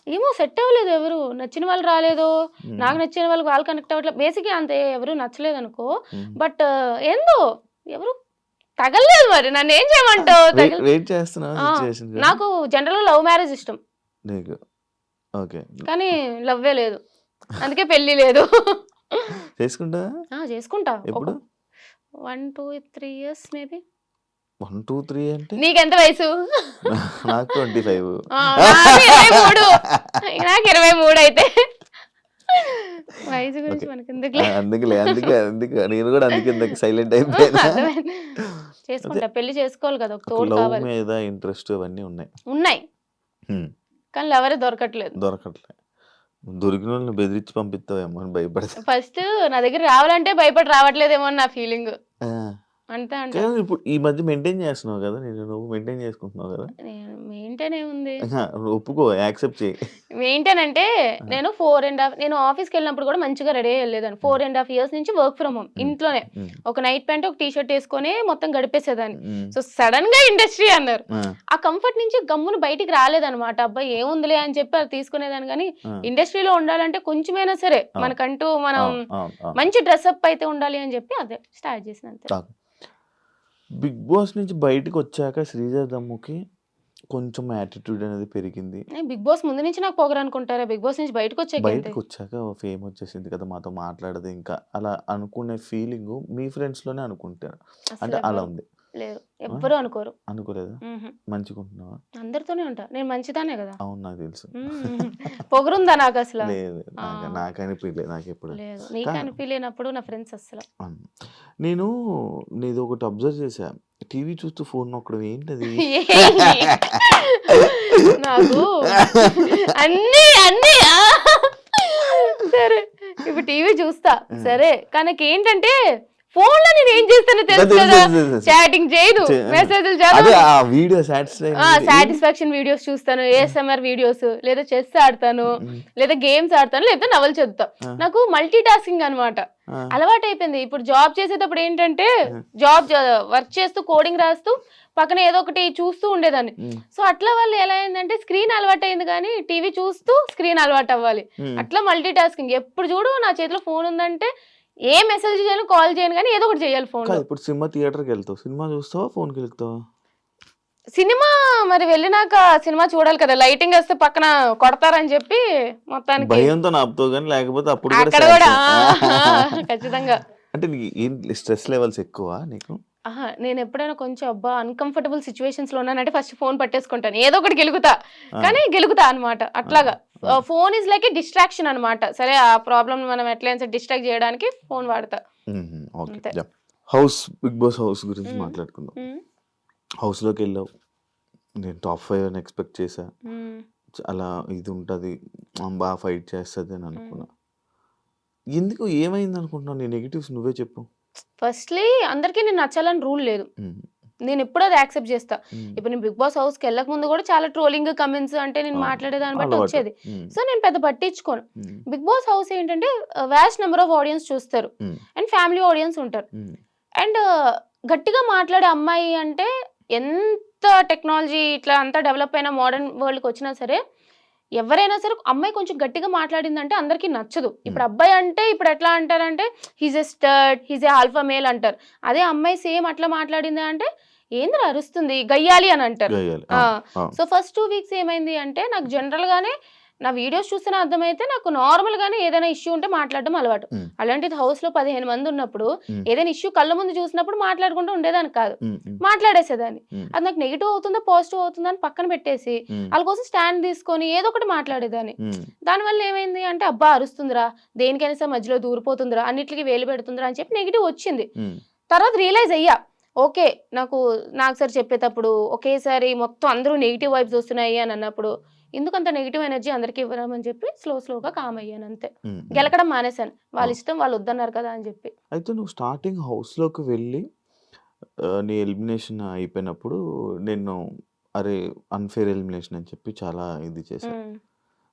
Speaker 3: ఏమో సెట్ అవ్వలేదు ఎవరు. నచ్చిన వాళ్ళు రాలేదు.
Speaker 2: హ్మ్.
Speaker 3: నాకు నచ్చిన వాళ్ళు కనెక్ట్ అవ్వట్లేదు. బేసిక్‌గా అంతే, ఎవరు నచ్చలేదనుకో.
Speaker 2: హ్మ్.
Speaker 3: బట్ ఏందో ఎవరు తగలలేదు మరి. నన్నేం చేయమంటావు?
Speaker 2: వెయిట్ చేస్తున్నావా
Speaker 3: ఆ!
Speaker 2: సిట్యుయేషన్ కోసం?
Speaker 3: నాకు జనరల్‌గా లవ్ మ్యారేజ్ ఇష్టం.
Speaker 2: నీకు. ఓకే.
Speaker 3: కానీ లవ్వే లేదు. అందుకే పెళ్లి లేదు.
Speaker 2: చేసుకుంటావా?
Speaker 3: చేసుకుంటా. ఒక
Speaker 2: ఎప్పుడు?
Speaker 3: 1, 2, 3 ఇయర్స్ మేబీ.
Speaker 2: 1, 2, 3 అంటే?
Speaker 3: నీకెంత వయసు?
Speaker 2: నాకు 25.
Speaker 3: నాకు 23. నాకు 23 అయితే. వయసు
Speaker 2: ఓకే.
Speaker 3: గురించి మనకెందుకులే.
Speaker 2: అందుకే నేను కూడా అందుకే ఇందాక సైలెంట్ అయిపోయినా.
Speaker 3: అర్థమైంది.
Speaker 2: అదే
Speaker 3: చేసుకుంటా. పెళ్లి చేసుకోవాలి కదా, ఒక
Speaker 2: నాకు
Speaker 3: తోడు
Speaker 2: లవ్
Speaker 3: కావాలి.
Speaker 2: మీద ఇంట్రెస్ట్ అవన్నీ ఉన్నాయి.
Speaker 3: ఉన్నాయి.
Speaker 2: హ్మ్.
Speaker 3: కానీ లవరే దొరకట్లేదు.
Speaker 2: దొరకట్లే. దొరికిన వాళ్ళని బెదిరించి పంపిస్తావేమో అని భయపడతా.
Speaker 3: ఫస్ట్ నా దగ్గర రావాలంటే భయపడి రావట్లేదేమో అని నా ఫీలింగ్.
Speaker 2: ఆ!
Speaker 3: అంతే అంట.
Speaker 2: కానీ ఇప్పుడు ఈ మధ్య మెయింటైన్ చేస్తున్నావు కదా! నువ్వు మెయింటైన్ చేసుకుంటున్నావు కదా!
Speaker 3: నేను మెయింటైన్ ఏముంది?
Speaker 2: అహా! ఒప్పుకో, యాక్సెప్ట్ చెయ్యి.
Speaker 3: మెయింటైన్ అంటే
Speaker 2: ఆ!
Speaker 3: నేను 4 నేను ఆఫీస్‌కెళ్ళినప్పుడు కూడా మంచిగా రెడీ అయ్యి వెళ్ళేదాన్ని. 4 ½ ఇయర్స్ నుంచి వర్క్ ఫ్రమ్ హోమ్.
Speaker 2: హ్మ్.
Speaker 3: ఇంట్లోనే.
Speaker 2: హ్మ్.
Speaker 3: ఒక నైట్ ప్యాంట్, ఒక టీ షర్ట్ ఏసుకొని మొత్తం గడిపేసేదాన్ని.
Speaker 2: హ్మ్.
Speaker 3: సో, సడెన్‌గా ఇండస్ట్రీ అన్నారు.
Speaker 2: ఆ!
Speaker 3: ఆ కంఫర్ట్ నుంచి గమ్మున బయటికి రాలేదనమాట. అబ్బా! ఏముందిలే అని చెప్పి అది తీసుకునేదాన్ని గానీ,
Speaker 2: ఆ!
Speaker 3: ఇండస్ట్రీలో ఉండాలంటే కొంచెమైనా సరే
Speaker 2: అవును.
Speaker 3: మనకంటూ మనం
Speaker 2: అవును. అవును. అవును.
Speaker 3: మంచి డ్రెసప్ అయితే ఉండాలి అని చెప్పి అదే స్టార్ట్ చేశాను అంతే.
Speaker 2: కాదు. 'బిగ్ బాస్' నుంచి బయటికొచ్చాక శ్రీజ దమ్ముకి కొంచెం యాటిట్యూడ్ అనేది పెరిగింది.
Speaker 3: బిగ్ బాస్ ముందు నుంచి నాకు పొగరనుకుంటారా? బిగ్ బాస్ నుంచి బయటకొచ్చాకేంటి?
Speaker 2: బయటికొచ్చాక ఫేమ్ వచ్చేసింది కదా! మాతో మాట్లాడదు ఇంకా అలా అనుకునే ఫీలింగు మీ ఫ్రెండ్స్‌లోనే అనుకుంటారు. అంటే అలా
Speaker 3: అసలెవ్వరు
Speaker 2: ఉంది.
Speaker 3: లేరు.
Speaker 2: ఆ!
Speaker 3: ఎవ్వరు అనుకోరు.
Speaker 2: అనుకోలేదా?
Speaker 3: హుహు.
Speaker 2: మంచిగుంటున్నావా?
Speaker 3: అందరితోనే ఉంటా. నేను మంచిదాన్నే గదా!
Speaker 2: అవును, నాకు తెలుసు.
Speaker 3: హ్మ్. పొగరుందా నాకసల?
Speaker 2: లేదు.
Speaker 3: ఆ!
Speaker 2: నాకనిపియలే నాకెప్పుడు.
Speaker 3: లేదు.
Speaker 2: కా
Speaker 3: నీకనిపియలేనప్పుడు నా ఫ్రెండ్స్ అస్సల.
Speaker 2: అవును. నేను నీదొకటి అబ్జర్వ్ చేశా. టీవీ చూస్తూ ఫోన్ నొక్కడం ఏంటది?
Speaker 3: ఏంటి? నాకు అన్నీ ఆ! సరే. ఇప్పుడు టీవీ చూస్తా.
Speaker 2: ఆ!
Speaker 3: సరే. కానీ నాకేంటంటే ఫోన్‌లో నేనేం చేస్తానో తెలుసు
Speaker 2: తెలుసు.
Speaker 3: కదా!
Speaker 2: తెలుసు. తెలుసు.
Speaker 3: చాటింగ్ చేయదు.
Speaker 2: ఆ!
Speaker 3: మెసేజ్‌లు
Speaker 2: అదే
Speaker 3: చదవను.
Speaker 2: ఆ వీడియో సాటిస్ఫైయింగ్ వీడియో ఏం
Speaker 3: సాటిస్ఫాక్షన్ వీడియోస్ చూస్తాను. ఏఎస్ఎంఆర్ వీడియోస్ లేదా చెస్ ఆడతాను.
Speaker 2: హ్మ్.
Speaker 3: లేదా గేమ్స్ ఆడతాను. లేకపోతే నవలు చదువుతా.
Speaker 2: ఆ!
Speaker 3: నాకు మల్టీ టాస్కింగ్ అనమాట.
Speaker 2: ఆ!
Speaker 3: అలవాటైపోయింది. ఇప్పుడు జాబ్ చేసేటప్పుడు ఏంటంటే
Speaker 2: ఆ!
Speaker 3: వర్క్ చేస్తూ కోడింగ్ రాస్తూ పక్కన ఏదో ఒకటి చూస్తూ ఉండేదాన్ని.
Speaker 2: హ్మ్.
Speaker 3: సో, అట్లా వల్ల ఎలా అయిందంటే స్క్రీన్ అలవాటయింది గానీ టీవీ చూస్తూ స్క్రీన్ అలవాటవ్వాలి.
Speaker 2: హ్మ్.
Speaker 3: అట్లా మల్టీ టాస్కింగ్. ఎప్పుడు చూడు నా చేతిలో ఫోన్ ఉందంటే ఏ మెసేజ్ చేయను, కాల్ చేయను గానీ ఏదో ఒకటి చేయాలి ఫోన్‌లో.
Speaker 2: కాదు, ఇప్పుడు సినిమా థియేటర్‌కెళ్తావు. సినిమా చూస్తావా? ఫోన్‌కెలుకుతావా?
Speaker 3: సినిమా మరి వెళ్ళినాక సినిమా చూడాలి కదా! లైటింగొస్తే పక్కన కొడతారని చెప్పి మొత్తానికి
Speaker 2: భయంతోని ఆపుతావు గాని లేకపోతే అప్పుడు కూడా
Speaker 3: అక్కడ గూడా ఖచ్చితంగా.
Speaker 2: అంటే నీకు ఏంటి స్ట్రెస్ లెవెల్స్ ఎక్కువా నీకు?
Speaker 3: అహా! నేనెప్పుడైనా కొంచెం అబ్బా! అన్‌కంఫర్టబుల్ సిట్యుయేషన్స్‌లో ఉన్నానంటే ఫస్ట్ ఫోన్ పట్టేసుకుంటాను. ఏదో ఒకటి గెలుకుతా.
Speaker 2: ఆ!
Speaker 3: కానీ గెలుకుతా అనమాట.
Speaker 2: ఆ!
Speaker 3: అట్లాగా.
Speaker 2: ఆ!
Speaker 3: Phone is like a distraction అనమాట. సరే ఆ ప్రాబ్లమ్‌ని మనం ఎట్లైనా సరే డిస్ట్రాక్ట్ చేయడానికి ఫోన్ వాడతా.
Speaker 2: హుహు. ఓకే.
Speaker 3: అంతే.
Speaker 2: యాహ్! బిగ్ బాస్ హౌస్ గురించి
Speaker 3: హ్మ్.
Speaker 2: మాట్లాడుకుందాం.
Speaker 3: హ్మ్.
Speaker 2: హౌస్‌లోకెళ్ళావు. నేను టాప్ 5 అని ఎక్స్‌పెక్ట్ చేశా.
Speaker 3: హ్మ్.
Speaker 2: చాలా ఇది ఉంటది. ఫైట్ చేస్తది అని
Speaker 3: హ్మ్.
Speaker 2: అనుకున్నా. ఎందుకు ఏమైందనుకుంటున్నావు? నీ నెగెటివ్స్ నువ్వే చెప్పు.
Speaker 3: ఫస్ట్‌లీ అందరికి నేను నచ్చాలని రూల్ లేదు.
Speaker 2: హ్మ్.
Speaker 3: నేనెప్పుడు అది యాక్సెప్ట్ చేస్తా.
Speaker 2: హ్మ్.
Speaker 3: ఇప్పుడు నేను 'బిగ్ బాస్' హౌస్‌కెళ్ళక ముందు కూడా చాలా ట్రోలింగ్, కమెంట్స్ అంటే నేను
Speaker 2: అవును.
Speaker 3: మాట్లాడే దాన్ని బట్టి
Speaker 2: అలవాటు.
Speaker 3: వచ్చేది.
Speaker 2: హ్మ్.
Speaker 3: సో, నేను పెద్ద పట్టించుకోను.
Speaker 2: హ్మ్.
Speaker 3: 'బిగ్ బాస్' హౌస్ ఏంటంటే వాస్ట్ నంబర్ ఆఫ్ ఆడియన్స్ చూస్తారు.
Speaker 2: హ్మ్.
Speaker 3: అండ్ ఫ్యామిలీ ఆడియన్స్ ఉంటారు.
Speaker 2: హ్మ్.
Speaker 3: అండ్ గట్టిగా మాట్లాడే అమ్మాయి అంటే ఎంత టెక్నాలజీ ఇట్లా అంతా డెవలప్ అయిన మోడర్న్ వరల్డ్‌కొచ్చినా సరే, ఎవరైనా సరే అమ్మాయి కొంచెం గట్టిగా మాట్లాడిందంటే అందరికీ నచ్చదు.
Speaker 2: హ్మ్.
Speaker 3: ఇప్పుడు అబ్బాయి అంటే ఇప్పుడు ఎట్లా అంటారంటే he's a stud, he's a alpha male అంటారు. అదే అమ్మాయి సేమ్ అట్లా మాట్లాడింది అంటే ఏందిరా అరుస్తుంది గయ్యాళి అని అంటారు.
Speaker 2: గయ్యాలి.
Speaker 3: ఆ!
Speaker 2: అవును. అవును.
Speaker 3: సో, ఫస్ట్ 2 వీక్స్ ఏమైంది అంటే నాకు జనరల్‌గానే నా వీడియోస్ చూస్తేనే అర్థమైతే నాకు నార్మల్‌గానే ఏదైనా ఇష్యూ ఉంటే మాట్లాడడం అలవాటు.
Speaker 2: హ్మ్.
Speaker 3: అలాంటిది హౌస్‌లో 15 మంది ఉన్నప్పుడు
Speaker 2: హ్మ్.
Speaker 3: ఏదైనా ఇష్యూ కళ్ళ ముందు చూసినప్పుడు మాట్లాడుకుంటూ ఉండేదాన్ని కాదు.
Speaker 2: హ్మ్. హ్మ్.
Speaker 3: మాట్లాడేసేదాన్ని.
Speaker 2: హ్మ్.
Speaker 3: అది నాకు నెగెటివ్ అవుతుందా, పాజిటివ్ అవుతుందా అని పక్కన పెట్టేసి
Speaker 2: హ్మ్.
Speaker 3: ఆళ్ళ కోసం స్టాండ్ తీసుకొని ఏదో ఒకటి మాట్లాడేదాన్ని.
Speaker 2: హ్మ్.
Speaker 3: దానివల్ల ఏమైంది అంటే అబ్బా! అరుస్తుందిరా, దేనికైనా సరే మధ్యలో దూరిపోతుందిరా, అన్నిట్లికి వేలు పెడుతుందిరా అని చెప్పి నెగెటివ్ వచ్చింది.
Speaker 2: హ్మ్.
Speaker 3: తర్వాత రియలైజ్ అయ్యా. ఓకే. నాకు సార్ చెప్పేటప్పుడు ఒకేసారి మొత్తం అందరూ నెగెటివ్ వైబ్స్ వస్తున్నాయి అని అన్నప్పుడు, ఎందుకంత నెగెటివ్ ఎనర్జీ అందరికి ఇవ్వడం అని చెప్పి స్లోగా కామ్ అయ్యాను అంతే.
Speaker 2: హ్మ్. హ్మ్.
Speaker 3: గెలకడం మానేశాను. వాళ్ళ
Speaker 2: ఓహ్!
Speaker 3: ఇష్టం వాళ్ళు వద్దన్నారు కదా అని చెప్పి.
Speaker 2: అయితే నువ్వు స్టార్టింగ్ హౌస్‌లోకి వెళ్ళి నీ ఎలిమినేషన్ అయిపోయినప్పుడు నిన్ను అరే! అన్‌ఫెయిర్ ఎలిమినేషన్ అని చెప్పి చాలా ఇది చేశారు.
Speaker 3: హ్మ్.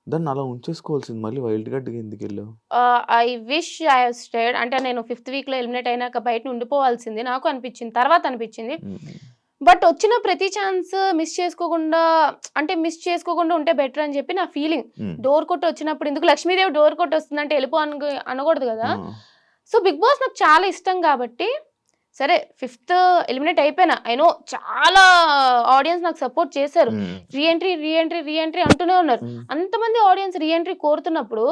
Speaker 2: దాన్ని అలా ఉంచేసుకోవాల్సింది మళ్ళీ వైల్డ్ కార్డ్‌గా ఎందుకెళ్ళావు?
Speaker 3: I wish I have stayed అంటే నేను ఫిఫ్త్ వీక్‌లో ఎలిమినేట్ అయినాక బయట ఉండిపోవాల్సింది. నాకు అనిపించింది. తర్వాత అనిపించింది.
Speaker 2: హ్మ్.
Speaker 3: బట్ వచ్చిన ప్రతి ఛాన్స్ మిస్ చేసుకోకుండా ఉంటే బెటర్ అని చెప్పి నా ఫీలింగ్.
Speaker 2: హ్మ్.
Speaker 3: డోర్ కొట్టి వచ్చినప్పుడు ఎందుకు లక్ష్మీదేవి డోర్ కొట్టి వస్తుందంటే ఎళ్ళిపో అనకూడదు గదా!
Speaker 2: ఆ!
Speaker 3: సో, 'బిగ్ బాస్' నాకు చాలా ఇష్టం కాబట్టి సరే ఫిఫ్త్ ఎలిమినేట్ అయిపోయినా. ఐ నో చాలా ఆడియన్స్ నాకు సపోర్ట్ చేశారు.
Speaker 2: హ్మ్.
Speaker 3: రీ ఎంట్రీ అంటూనే ఉన్నారు.
Speaker 2: హ్మ్.
Speaker 3: అంతమంది ఆడియన్స్ రీ ఎంట్రీ కోరుతున్నప్పుడు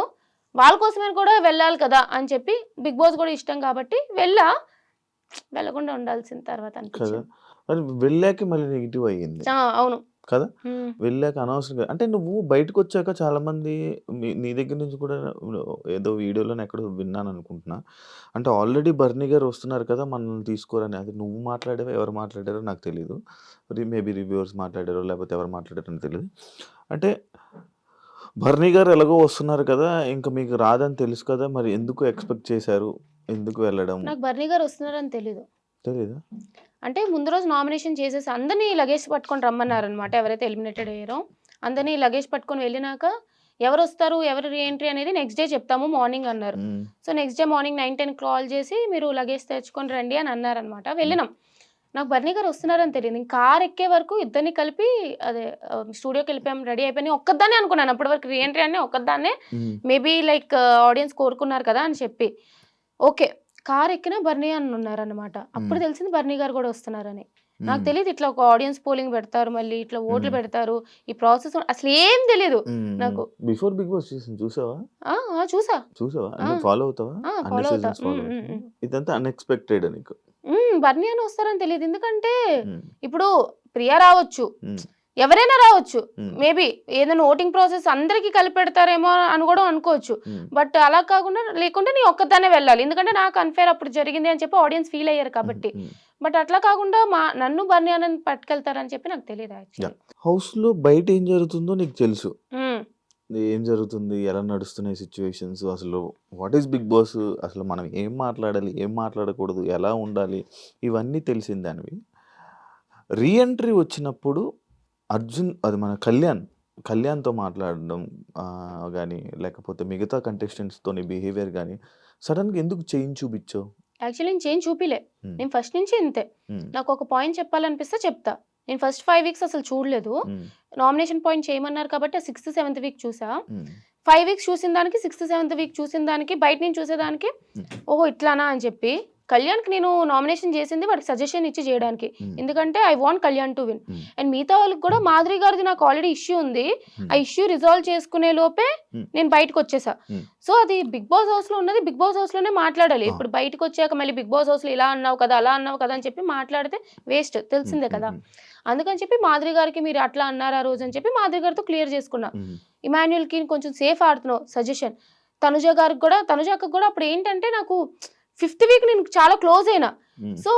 Speaker 3: వాళ్ళ కోసమే కూడా వెళ్ళాలి కదా! అని చెప్పి 'బిగ్ బాస్' కూడా ఇష్టం కాబట్టి వెళ్ళకుండా ఉండాల్సింది తర్వాత
Speaker 2: కదా!
Speaker 3: అనిపించింది.
Speaker 2: మరి వెళ్ళాక మళ్ళీ నెగెటివ్ అయ్యింది.
Speaker 3: అవును.
Speaker 2: కదా!
Speaker 3: హ్మ్.
Speaker 2: వెళ్ళాక అనవసరంగా అంటే నువ్వు బయటకొచ్చాక చాలామంది నీ దగ్గర నుంచి కూడా ఏదో వీడియోలోనో ఎక్కడో విన్నాననుకుంటున్నా. అంటే ఆల్రెడీ బర్నీ గారు వస్తున్నారు కదా! మనల్ని తీసుకోరని. అది నువ్వు మాట్లాడావో, ఎవరు మాట్లాడారో నాకు తెలీదు. మేబీ రివ్యూవర్స్ మాట్లాడారో, లేకపోతే ఎవరు మాట్లాడారో నాకు తెలీదు. అంటే భరణి గారు ఎలాగో వస్తున్నారు కదా! ఇంకా మీకు రాదని తెలుసు కదా! మరి ఎందుకు ఎక్స్‌పెక్ట్ చేశారు? ఎందుకు వెళ్ళడం?
Speaker 3: నాకు బర్నీ గారు వస్తున్నారని తెలీదు.
Speaker 2: తెలీదా?
Speaker 3: అంటే ముందు రోజు నామినేషన్ చేసేసి అందరిని లగేజ్ పట్టుకొని రమ్మన్నారనమాట. ఎవరైతే ఎలిమినేటెడ్ అయ్యారో అందరిని లగేజ్ పట్టుకొని వెళ్ళినాక ఎవరొస్తారు, ఎవరు రీఎంట్రీ అనేది నెక్స్ట్ డే చెప్తాము మార్నింగ్ అన్నారు.
Speaker 2: హ్మ్.
Speaker 3: So next day morning 9, 10 call చేసి మీరు లగేజ్ తెచ్చుకొని రండి అని అన్నారనమాట. వెళ్ళినాం. నాకు బర్నీ గారు వస్తున్నారని తెలియదు. ఇంక కార్ ఎక్కే వరకు ఇద్దరిని కలిపి అదే స్టూడియోకి వెళ్ళిపోయాం, రెడీ అయిపోయి ఒక్కదాన్నే అనుకున్నాను. అప్పటి వరకు రీఎంట్రీ అని ఒక్కదాన్నే
Speaker 2: హ్మ్.
Speaker 3: మేబీ లైక్ ఆడియన్స్ కోరుకున్నారు కదా అని చెప్పి. ఓకే. కార్ ఎక్కినా బర్నీ అని ఉన్నారనమాట. అప్పుడు తెలిసింది బర్నీ గారు కూడా వస్తున్నారని. నాకు తెలీదు ఇట్లా ఒక ఆడియన్స్ పోలింగ్ పెడతారు, మళ్ళీ ఇట్లా ఓట్లు పెడతారు, ఈ ప్రాసెస్ అసలు ఏం తెలీదు నాకు.
Speaker 2: బిఫోర్ బిగ్ బాస్ చూసావా?
Speaker 3: చూసా.
Speaker 2: చూసావా? అంటే ఫాలో అవుతావా? అన్ని
Speaker 3: ఫాలో అవుతా.
Speaker 2: సీజన్స్ ఫాలో అవుతావా? ఇదంతా అన్‌ఎక్స్‌పెక్టెడ్ నీకు.
Speaker 3: బర్నీ అని వస్తారని తెలియదు. ఎందుకంటే
Speaker 2: హ్మ్.
Speaker 3: ఇప్పుడు ప్రియా రావచ్చు,
Speaker 2: హ్మ్.
Speaker 3: ఎవరైనా రావచ్చు.
Speaker 2: హ్మ్.
Speaker 3: మేబీ ఏదైనా ఓటింగ్ ప్రాసెస్ అందరికి కలిపి పెడతారేమో అని కూడా అనుకోవచ్చు.
Speaker 2: హ్మ్.
Speaker 3: బట్ అలా కాకుండా లేకుంటే నీ ఒక్కదాన్నే వెళ్ళాలి. ఎందుకంటే నాకు అన్‌ఫెయిర్ అప్పుడు జరిగింది అని చెప్పి ఆడియన్స్ ఫీల్ అయ్యారు కాబట్టి.
Speaker 2: హ్మ్.
Speaker 3: బట్ అట్లా కాకుండా నన్ను బర్నీ అని పట్టుకెళ్తారని చెప్పి నాకు తెలియదు యాక్చువల్లీ.
Speaker 2: హౌస్‌లో బయట ఏం జరుగుతుందో నీకు తెలుసు. ఏం జరుగుతుంది? ఎలా నడుస్తున్నాయి సిట్యుయేషన్స్? అసలు వాట్ ఈస్ బిగ్ బాస్? అసలు మనం ఏం మాట్లాడాలి? ఏం మాట్లాడకూడదు? ఎలా ఉండాలి? ఇవన్నీ తెలిసిన దానివి. రీ ఎంట్రీ వచ్చినప్పుడు అది మన కళ్యాణ్‌తో మాట్లాడడం గాని, లేకపోతే మిగతా కంటెస్టెంట్స్‌తోని బిహేవియర్ గాని, సడెన్‌గా ఎందుకు చేంజ్ చూపిచ్చావు?
Speaker 3: యాక్చువల్లీ నేను చేంజ్ చూపిలే.
Speaker 2: హ్మ్.
Speaker 3: నేను ఫస్ట్ నుంచి ఇంతే.
Speaker 2: హ్మ్.
Speaker 3: నాకు ఒక పాయింట్ చెప్పాలనిపిస్తే చెప్తా. నేను ఫస్ట్ 5 వీక్స్ అసలు చూడలేదు.
Speaker 2: హ్మ్.
Speaker 3: నామినేషన్ పాయింట్ చేయమన్నారు కాబట్టి ఆ 6థ్, 7థ్ వీక్ చూసా.
Speaker 2: హ్మ్.
Speaker 3: 5 వీక్స్ చూసిన దానికి 6థ్, 7థ్ వీక్ చూసిన దానికి బయట నుంచి చూసేదానికి
Speaker 2: హ్మ్.
Speaker 3: ఓహో! ఇట్లానా అని చెప్పి కళ్యాణ్‌కి నేను నామినేషన్ చేసింది వాడికి సజెషన్ ఇచ్చి చేయడానికి.
Speaker 2: హ్మ్.
Speaker 3: ఎందుకంటే I want Kalyan to win.
Speaker 2: హ్మ్.
Speaker 3: అండ్ మిగతా వాళ్ళకి కూడా మాధురి గారిది నాకు ఆల్రెడీ ఇష్యూ ఉంది.
Speaker 2: హ్మ్.
Speaker 3: ఆ ఇష్యూ రిజాల్వ్ చేసుకునే లోపే
Speaker 2: హ్మ్.
Speaker 3: నేను బయటకొచ్చేసా.
Speaker 2: హ్మ్.
Speaker 3: సో అది బిగ్ బాస్ హౌస్‌లో ఉన్నది బిగ్ బాస్ హౌస్‌లోనే మాట్లాడాలి.
Speaker 2: ఆ!
Speaker 3: ఇప్పుడు బయటకొచ్చాక మళ్ళీ బిగ్ బాస్ హౌస్‌లో ఇలా అన్నావు కదా, అలా అన్నావు కదా అని చెప్పి మాట్లాడితే వేస్ట్
Speaker 2: హ్మ్.
Speaker 3: తెలిసిందే
Speaker 2: హ్మ్.
Speaker 3: కదా.
Speaker 2: హ్మ్.
Speaker 3: అందుకని చెప్పి మాధురి గారికి మీరు అట్లా అన్నారు ఆ రోజు అని చెప్పి మాధురి గారితో క్లియర్ చేసుకున్నా.
Speaker 2: హ్మ్.
Speaker 3: ఇమాన్యుయల్‌కి కొంచెం సేఫ్ ఆడుతున్నావు సజెషన్. తనుజాకి కూడా అప్పుడు ఏంటంటే నాకు 5థ్ వీక్ నేను చాలా క్లోజ్ అయినా.
Speaker 2: హ్మ్.
Speaker 3: సో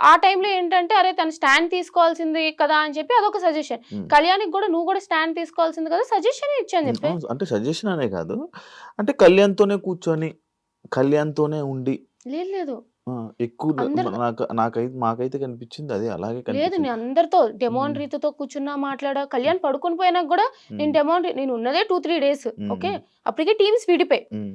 Speaker 3: ఆ టైంలో ఏంటంటే అరే తను స్టాండ్ తీసుకోవాల్సింది కదా అని చెప్పి అదొక సజెషన్.
Speaker 2: హ్మ్.
Speaker 3: కళ్యాణ్‌కి కూడా నువ్వు కూడా స్టాండ్ తీసుకోవాల్సింది కదా సజెషనే ఇచ్చాను చెప్పి.
Speaker 2: అవును. అంటే సజెషన్ అనే కాదు. అంటే కళ్యాణ్‌తోనే కూర్చొని, కళ్యాణ్‌తోనే ఉండి
Speaker 3: లేదు.
Speaker 2: ఆ! ఎక్కువ
Speaker 3: అందరు
Speaker 2: మాకైతే కనిపించింది అదే. అలాగే
Speaker 3: లేదు.
Speaker 2: కనిపించింది.
Speaker 3: నేను అందరితో డెమోన్
Speaker 2: హ్మ్.
Speaker 3: రీతుతో కూర్చున్నా, మాట్లాడా. కళ్యాణ్ పడుకొని పోయినాక గూడా
Speaker 2: హ్మ్.
Speaker 3: నేను ఉన్నదే 2, 3 డేస్.
Speaker 2: హ్మ్.
Speaker 3: ఓకే.
Speaker 2: హ్మ్.
Speaker 3: అప్పటికే టీమ్స్ విడిపోయాయి.
Speaker 2: హ్మ్.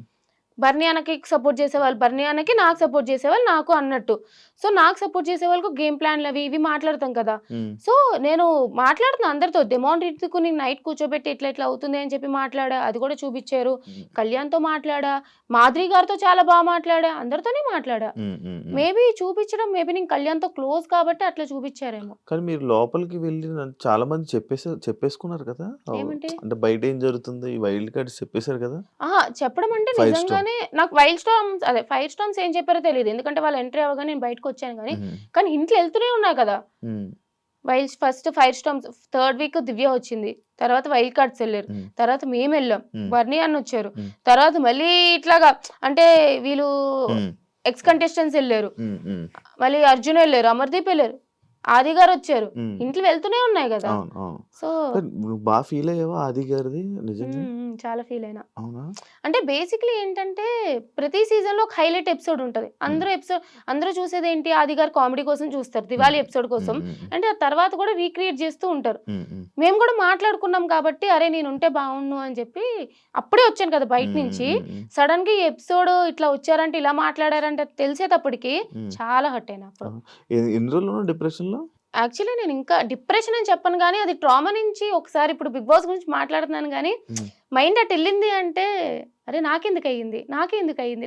Speaker 3: బర్నీ అన్నకి సపోర్ట్ చేసేవాళ్ళు బర్నీ అన్నకి, నాకు సపోర్ట్ చేసేవాళ్ళు నాకు అన్నట్టు. సో, నాకు సపోర్ట్ చేసేవాళ్ళకు గేమ్ ప్లాన్‌లవి ఇవి మాట్లాడతాం కదా!
Speaker 2: హ్మ్.
Speaker 3: సో, నేను మాట్లాడుతున్నా అందరితో. డెమోన్ రీతుకు నేను నైట్ కూర్చోబెట్టి ఇట్లా అవుతుంది అని చెప్పి మాట్లాడా. అది కూడా చూపిచ్చారు.
Speaker 2: హ్మ్.
Speaker 3: కళ్యాణ్‌తో మాట్లాడా. మాధురి గారితో చాలా మాట్లాడా. అందరితోనే మాట్లాడా.
Speaker 2: హ్మ్. హ్మ్. హ్మ్.
Speaker 3: మేబీ నేను కళ్యాణ్‌తో క్లోజ్ కాబట్టి అట్లా చూపిచ్చారేమో.
Speaker 2: కానీ మీరు లోపలికి వెళ్లి చాలా మంది చెప్పేసుకున్నారు కదా!
Speaker 3: ఏమంటే
Speaker 2: అంటే బయట ఏం జరుగుతుంది? ఈ వైల్డ్ కార్డ్స్ చెప్పేసారు కదా!
Speaker 3: చెప్పడం అంటే
Speaker 2: 5 స్టార్.
Speaker 3: నిజంగానే నాకు ఫైర్ స్టోన్స్ ఏం చెప్పారో తెలీదు. ఎందుకంటే వాళ్ళు ఎంట్రీ అవ్వగానే నేను బయటకొచ్చాను గానీ,
Speaker 2: హ్మ్.
Speaker 3: కానీ హింట్లు ఎళ్తూనే ఉన్నాయి కదా!
Speaker 2: హ్మ్.
Speaker 3: First fire storms third week Divya వచ్చింది. తర్వాత వైల్డ్ కార్డ్స్ ఎళ్లారు.
Speaker 2: హ్మ్.
Speaker 3: తర్వాత మేమెళ్ళాం.
Speaker 2: హ్మ్.
Speaker 3: బర్నీ అన్నొచ్చారు.
Speaker 2: హ్మ్.
Speaker 3: తర్వాత మళ్ళీ ఇట్లాగా అంటే వీళ్ళు
Speaker 2: హ్మ్.
Speaker 3: ఎక్స్ కంటెస్టెంట్స్ ఎళ్లారు.
Speaker 2: హ్మ్. హ్మ్.
Speaker 3: మళ్ళీ అర్జున్ ఎళ్లారు. అమర్‌దీప్ ఎళ్లారు. ఆది గారొచ్చారు.
Speaker 2: హ్మ్.
Speaker 3: హింట్లు వెళ్తూనే ఉన్నాయి గదా!
Speaker 2: అవును. అవును.
Speaker 3: సో
Speaker 2: కానీ నువ్వు ఫీల్ అయ్యావా ఆది గారిది నిజంగా?
Speaker 3: చాలా ఫీల్ అయినా.
Speaker 2: అవునా?
Speaker 3: అంటే బేసిక్‌లీ ఏంటంటే, ప్రతి సీజన్‌లో ఒక హైలైట్ ఎపిసోడ్ ఉంటది.
Speaker 2: హ్మ్.
Speaker 3: అందరూ చూసేదేంటి 'ఆది' గారు కామెడీ కోసం చూస్తారు.
Speaker 2: హ్మ్.
Speaker 3: 'దివాళీ' ఎపిసోడ్
Speaker 2: హ్మ్.
Speaker 3: కోసం.
Speaker 2: హ్మ్. హ్మ్.
Speaker 3: అంటే ఆ తర్వాత కూడా రీక్రియేట్ చేస్తూ ఉంటారు.
Speaker 2: హ్మ్. హ్మ్.
Speaker 3: మేము కూడా మాట్లాడుకున్నాం కాబట్టి, అరే నేనుంటే బావుండు అని చెప్పి అప్పుడే వచ్చాను కదా బయట
Speaker 2: హ్మ్.
Speaker 3: నుంచి.
Speaker 2: హ్మ్. హ్మ్.
Speaker 3: సడెన్‌గా ఈ ఎపిసోడ్ ఇట్లా వచ్చారంటే, ఇలా మాట్లాడారంటే తెలిసేటప్పటికి
Speaker 2: హ్మ్.
Speaker 3: చాలా హర్ట్ అయినా అప్పుడు.
Speaker 2: ఆహా! ఎన్ని రోజులున్నావు డిప్రెషన్‌లో?
Speaker 3: యాక్చువల్లీ నేను ఇంకా డిప్రెషన్ అని చెప్పను గానీ, అది ట్రామా నుంచి ఒకసారి ఇప్పుడు 'బిగ్ బాస్' గురించి మాట్లాడుతున్నాను గానీ,
Speaker 2: హ్మ్.
Speaker 3: మైండ్ అటెళ్ళింది అంటే, అరే నాకెందుకయింది? నాకెందుకయింది?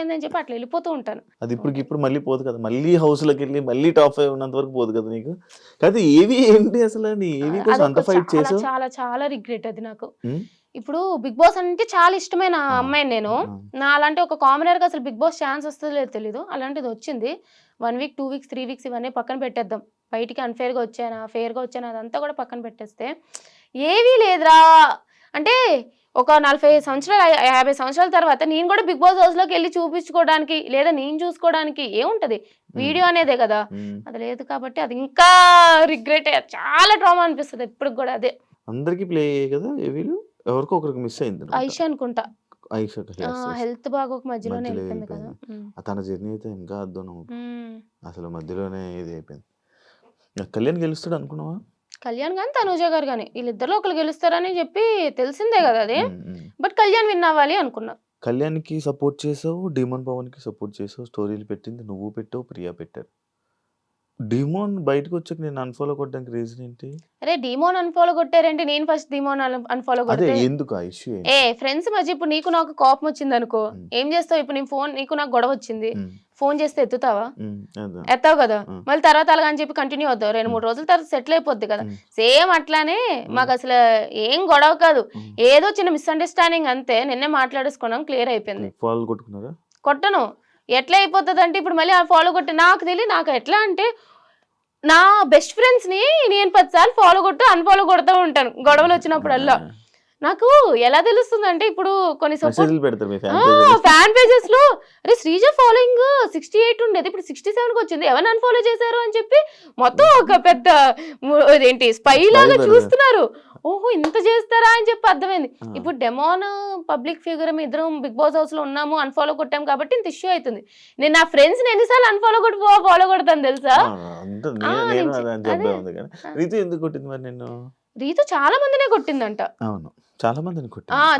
Speaker 3: అని చెప్పి అట్లా ఎళ్ళిపోతూ ఉంటాను.
Speaker 2: అది
Speaker 3: ఉంటది.
Speaker 2: ఇప్పటికిప్పుడు మళ్ళీ పోదు కదా! మళ్ళీ హౌస్‌లోకెళ్ళి మళ్ళీ టాప్ 5 ఉన్నంత వరకు పోదు కదా నీకు? కాకపోతే ఏవి ఏంటి అసల? నీ ఏవి కోసం అంత
Speaker 3: అదొక
Speaker 2: ఫైట్
Speaker 3: చాలా,
Speaker 2: చేసావు?
Speaker 3: చాలా, చాలా రిగ్రెట్ అది నాకు.
Speaker 2: హ్మ్.
Speaker 3: ఇప్పుడు 'బిగ్ బాస్' అంటే చాలా ఇష్టమైన
Speaker 2: ఆ!
Speaker 3: అమ్మాయిని నేను.
Speaker 2: ఆ!
Speaker 3: నాలాంటి ఒక కామనర్‌కి అసలు 'బిగ్ బాస్' ఛాన్స్ వస్తదో లేదో తెలీదు. అలాంటిదొచ్చింది. 1 వీక్, 2 వీక్స్, 3 వీక్స్ ఇవన్నీ పక్కన పెట్టేద్దాం. బయటికి అన్‌ఫెయిర్‌గా వచ్చానా, ఫెయిర్‌గా వచ్చానా అదంతా కూడా పక్కన పెట్టేస్తే, ఏవీ లేదురా అంటే ఒక 40 సంవత్సరాలు, 50 సంవత్సరాల తర్వాత నేను కూడా 'బిగ్ బాస్' హౌస్‌లోకెళ్ళి చూపించుకోవడానికి, లేదా నేను చూసుకోవడానికి ఏముంటది?
Speaker 2: హ్మ్.
Speaker 3: వీడియో అనేదే కదా!
Speaker 2: హ్మ్.
Speaker 3: అది లేదు కాబట్టి అది ఇంకా రిగ్రెటే. చాలా ట్రామా అనిపిస్తది ఇప్పటికి గూడా అదే.
Speaker 2: అందరికి ప్లే అయ్యాయి కదా ఏవీలు? ఎవరికో ఒకరికి మిస్ అయింది
Speaker 3: ఐషా అనుకుంటా.
Speaker 2: ఐషాకి
Speaker 3: హెల్త్ బాగోక మధ్యలోనే
Speaker 2: మధ్యలో
Speaker 3: వెళ్ళిపోయింది కదా.
Speaker 2: వెళ్ళిపోయింది. తన జర్నీ అయితే ఇంకా అద్భుతం.
Speaker 3: ఉమ్.
Speaker 2: అసలు మధ్యలోనే ఇది అయిపోయింది. కళ్యాణ్ గెలుస్తాడు అనుకున్నావా?
Speaker 3: కళ్యాణ్ గాని తనూజ గారు గాని వీళ్ళిద్దరిలో ఒకరు గెలుస్తారని చెప్పి తెలిసిందే కదా అది.
Speaker 2: ఉమ్, ఉమ్.
Speaker 3: బట్ కళ్యాణ్ విన్ అవ్వాలి అనుకున్నా.
Speaker 2: కళ్యాణ్కి సపోర్ట్ చేసావు, డిమోన్ పవన్కి సపోర్ట్ చేసావు, స్టోరీలు పెట్టింది నువ్వు పెట్టావు, ప్రియా పెట్టారు. డిమోన్ బయటకు వచ్చాక నేను అన్ఫాలో కొట్టడానికి రీజన్ ఏంటి?
Speaker 3: అరే డీమోన్ అన్ఫాలో కొట్టారంటే నేను ఫస్ట్ డీమోన్ అన్ఫాలో
Speaker 2: అదే
Speaker 3: కొడితే
Speaker 2: ఎందుకు ఆ ఇష్యూ ఏంటి?
Speaker 3: ఫ్రెండ్స్ మధ్య ఇప్పుడు నీకు నాకు కోపం వచ్చింది అనుకో,
Speaker 2: ఉమ్,
Speaker 3: ఏం చేస్తావు? ఇప్పుడు నేను ఫోన్ నీకు నాకు గొడవ వచ్చింది,
Speaker 2: ఉమ్,
Speaker 3: ఫోన్ చేస్తే ఎత్తుతావా?
Speaker 2: అదే.
Speaker 3: ఎత్తావు కదా.
Speaker 2: ఉమ్,
Speaker 3: మళ్ళీ తర్వాత అలాగని చెప్పి కంటిన్యూ అవుతావు, 2-3 రోజుల తర్వాత సెటిల్ అయిపోద్ది కదా.
Speaker 2: ఉమ్,
Speaker 3: సేమ్ అట్లానే
Speaker 2: ఉమ్,
Speaker 3: మాకు అసలు ఏం గొడవ కాదు,
Speaker 2: ఉమ్.
Speaker 3: ఏదో చిన్న మిస్అండర్స్టాండింగ్ అంతే. నిన్నే మాట్లాడేసుకున్నాం, క్లియర్ అయిపోయింది.
Speaker 2: ఫాలో కొట్టుకున్నారా?
Speaker 3: కొట్టను. ఎట్లా అయిపోతుంది అంటే ఇప్పుడు మళ్ళీ ఫాలో కొట్టి నాకు తెలియదు. నాకు ఎట్లా అంటే నా బెస్ట్ ఫ్రెండ్స్ ని నేను 10 సార్లు ఫాలో కొట్టు అన్ఫాలో కొడుతూ ఉంటాను గొడవలు వచ్చినప్పుడల్లా. నాకు ఎలా తెలుస్తుంది అంటే ఇప్పుడు కొన్ని సపోర్ట్
Speaker 2: మెసేజ్లు పెడతారు మీ ఫ్యాన్ పేజెస్.
Speaker 3: ఫ్యాన్ పేజెస్ లో, అరే శ్రీజ ఫాలోయింగ్ 68 ఉండేది ఇప్పుడు 67 కి వచ్చింది, ఎవరు అన్ఫాలో చేశారు అని చెప్పి మొత్తం ఒక పెద్ద ఏంటి స్పై లాగా చూస్తున్నారు. ఓహో ఇంత చేస్తారా అని చెప్పి అర్థమైంది. ఇప్పుడు డెమోన్ పబ్లిక్ ఫిగర్ ఇద్దరం బిగ్ బాస్ హౌస్ లో ఉన్నాము, అన్ఫాలో కొట్టాం కాబట్టి ఇంత ఇష్యూ అవుతుంది. నేను నా ఫ్రెండ్స్ ని ఎన్నిసార్లు అన్ఫాలో కొట్టి ఫాలో కొడతాను తెలుసా?
Speaker 2: నేను అదే అని చెప్పే ఉంది కానీ రీతు ఎందుకు కొట్టింది మరి నిన్ను?
Speaker 3: రీతు చాలా మందినే కొట్టిందంట.
Speaker 2: అవును, చాలా మందిని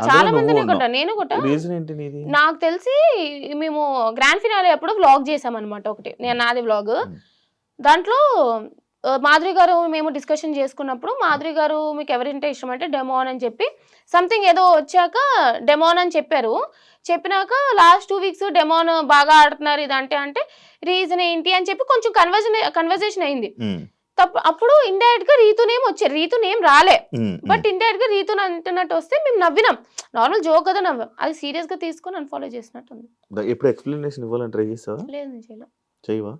Speaker 3: చాలా మందినే కొట్టా, నేను కొట్టా.
Speaker 2: రీజన్ ఏంటి నీది?
Speaker 3: నాకు తెలిసి మేము గ్రాండ్ ఫినాలే అప్పుడు వ్లాగ్ చేసామన్నమాట ఒకటి, నాది వ్లాగ్. దాంట్లో మాధురి గారు మేము డిస్కషన్ చేసుకున్నప్పుడు మాధురి గారు మీకు ఎవరింటే ఇష్టం అంటే డెమోన్ అని చెప్పి సంథింగ్ ఏదో వచ్చాక డెమోన్ అని చెప్పారు. చెప్పినాక లాస్ట్ 2 వీక్స్ డెమోన్ బాగా ఆడుతున్నారు ఇదంటే అంటే రీజన్ ఏంటి అని చెప్పి కొంచెం కన్వర్జేషన్ అయింది. అప్పుడు ఇండైరెక్ట్ గా రీతు నేమ్ వచ్చారు, రీతు నేమ్ రాలే, బట్ ఇండైరెక్ట్ గా రీతు అంటున్నట్టు వస్తే మేము నవ్వినాం. నార్మల్ జోక్ కదా నవ్వాం, అది సీరియస్ గా తీసుకొని అన్ఫాలో చేసినట్టు ఉంది.
Speaker 2: ఎప్పుడు ఎక్స్ప్లెనేషన్ ఇవ్వాలని ట్రై చేస్తావా?
Speaker 3: లేదు నేను చేయలే.
Speaker 2: చేయవా?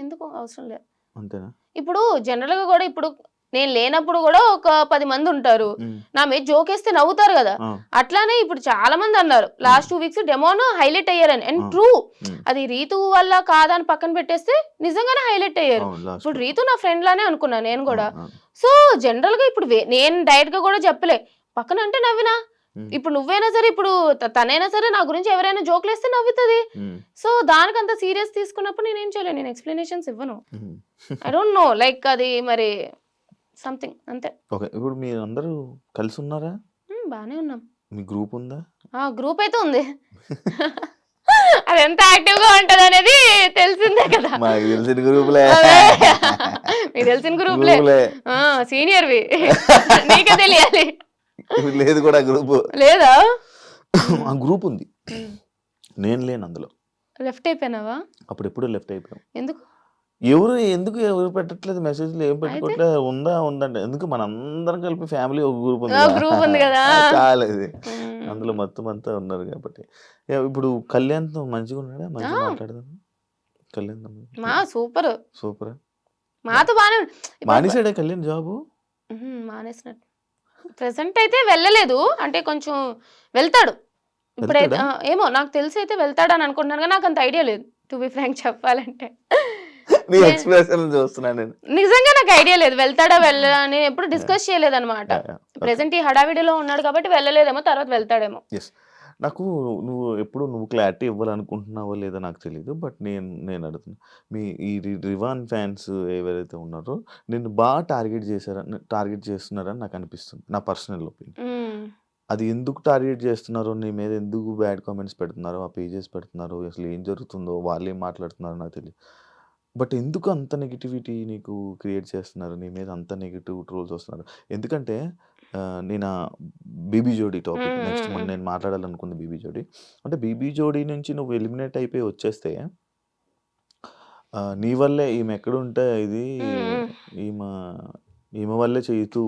Speaker 3: ఎందుకు అవసరం లేదు.
Speaker 2: అంతేనా? ఇప్పుడు
Speaker 3: జనరల్ గా కూడా ఇప్పుడు నేను లేనప్పుడు కూడా ఒక 10 మంది ఉంటారు, నా మీద జోకేస్తే నవ్వుతారు కదా. అట్లానే ఇప్పుడు చాలా మంది అన్నారు లాస్ట్ 2 వీక్స్ డెమోన్ హైలైట్ అయ్యారని. అండ్ ట్రూ, అది రీతు వల్ల కాదని పక్కన పెట్టేస్తే నిజంగానే హైలైట్ అయ్యారు. ఇప్పుడు రీతు నా ఫ్రెండ్ లానే అనుకున్నా నేను కూడా. సో జనరల్ గా ఇప్పుడు నేను డైరెక్ట్ గా కూడా చెప్పలే, పక్కన అంటే నవ్వినా. ఇప్పుడు నువ్వైనా సరే, ఇప్పుడు తనైనా సరే నా గురించి ఎవరైనా జోకులు వేస్తే నవ్వుతుంది. సో దానికంత సీరియస్ తీసుకున్నప్పుడు నేనేం చేయలేను, నేను ఎక్స్ప్లెనేషన్స్ ఇవ్వను. ఐ డోంట్ నో, లైక్ అది మరి సంథింగ్ అంతే.
Speaker 2: ఓకే, ఇప్పుడు మీరు అందరూ కలిసి ఉన్నారా?
Speaker 3: బానే ఉన్నాం.
Speaker 2: మీ గ్రూప్ ఉందా?
Speaker 3: గ్రూప్ అయితే ఉంది. అది ఎంత యాక్టివ్ గా ఉంటది అనేది తెలిసిందే కదా.
Speaker 2: మాకు తెలిసిన గ్రూపులే,
Speaker 3: మీకు తెలిసిన గ్రూప్లే, సీనియర్వి, నీకే తెలియాలి.
Speaker 2: లేదు కూడా గ్రూప్
Speaker 3: లేదా?
Speaker 2: ఆ గ్రూప్ ఉంది, నేను లేను అందులో.
Speaker 3: లెఫ్ట్ అయిపోయినావా?
Speaker 2: అప్పుడు ఎప్పుడు లెఫ్ట్ అయిపోయాం.
Speaker 3: ఎందుకు
Speaker 2: ఎవరు పెట్టట్లేదు మెసేజ్లు, ఏం పెట్టుకోవట్లేదు. ఉందంటే ఎందుకు, మన అందరం కలిపి ఫ్యామిలీ ఒక గ్రూప్
Speaker 3: ఉంది కదా,
Speaker 2: చాలేదు. అందులో మొత్తం అంతా ఉన్నారు కాబట్టి. ఇప్పుడు కళ్యాణ్తో మంచిగా ఉన్నాడా? మంచిగా మాట్లాడదాం. Kalyan
Speaker 3: super
Speaker 2: super.
Speaker 3: మాతో బానే
Speaker 2: మానేసాడే కళ్యాణ్ జాబు?
Speaker 3: మానేసినట్టు ప్రెసెంట్ అయితే వెళ్ళలేదు, అంటే కొంచెం వెళ్తాడు ఇప్పుడైతే. ఏమో నాకు తెలిసి అయితే వెళ్తాడు అని అనుకుంటున్నాను, కానీ నాకు అంత ఐడియా లేదు టు బి ఫ్రాంక్ చెప్పాలంటే. నిజంగా నాకు ఐడియా లేదు వెళ్తాడా వెళ్ళని, ఎప్పుడు డిస్కస్ చేయలేదు అనమాట. ప్రెసెంట్ ఈ హడావిడిలో ఉన్నాడు కాబట్టి వెళ్ళలేదేమో, తర్వాత వెళ్తాడేమో.
Speaker 2: నాకు నువ్వు క్లారిటీ ఇవ్వాలనుకుంటున్నావో లేదో నాకు తెలియదు, బట్ నేను అడుగుతున్నా, మీ ఈ రివాన్ ఫ్యాన్స్ ఎవరైతే ఉన్నారో నిన్ను బాగా టార్గెట్ చేస్తున్నారని నాకు అనిపిస్తుంది, నా పర్సనల్ ఒపీనియన్. అది ఎందుకు టార్గెట్ చేస్తున్నారో, నీ మీద ఎందుకు బ్యాడ్ కామెంట్స్ పెడుతున్నారో, ఆ పేజెస్ పెడుతున్నారో, అసలు ఏం జరుగుతుందో, వాళ్ళు ఏం మాట్లాడుతున్నారో నాకు తెలియదు. బట్ ఎందుకు అంత నెగిటివిటీ నీకు క్రియేట్ చేస్తున్నారు, నీ మీద అంత నెగిటివ్ ట్రోల్స్ వస్తున్నారు? ఎందుకంటే నేను బీబీ జోడీ టాపిక్ నెక్స్ట్ నేను మాట్లాడాలనుకుంది. బీబీ జోడీ అంటే బీబీ జోడీ నుంచి నువ్వు ఎలిమినేట్ అయిపోయి వచ్చేస్తే నీ వల్లే ఈమె ఎక్కడుంటే ఇది ఈమె వల్లే చేస్తూ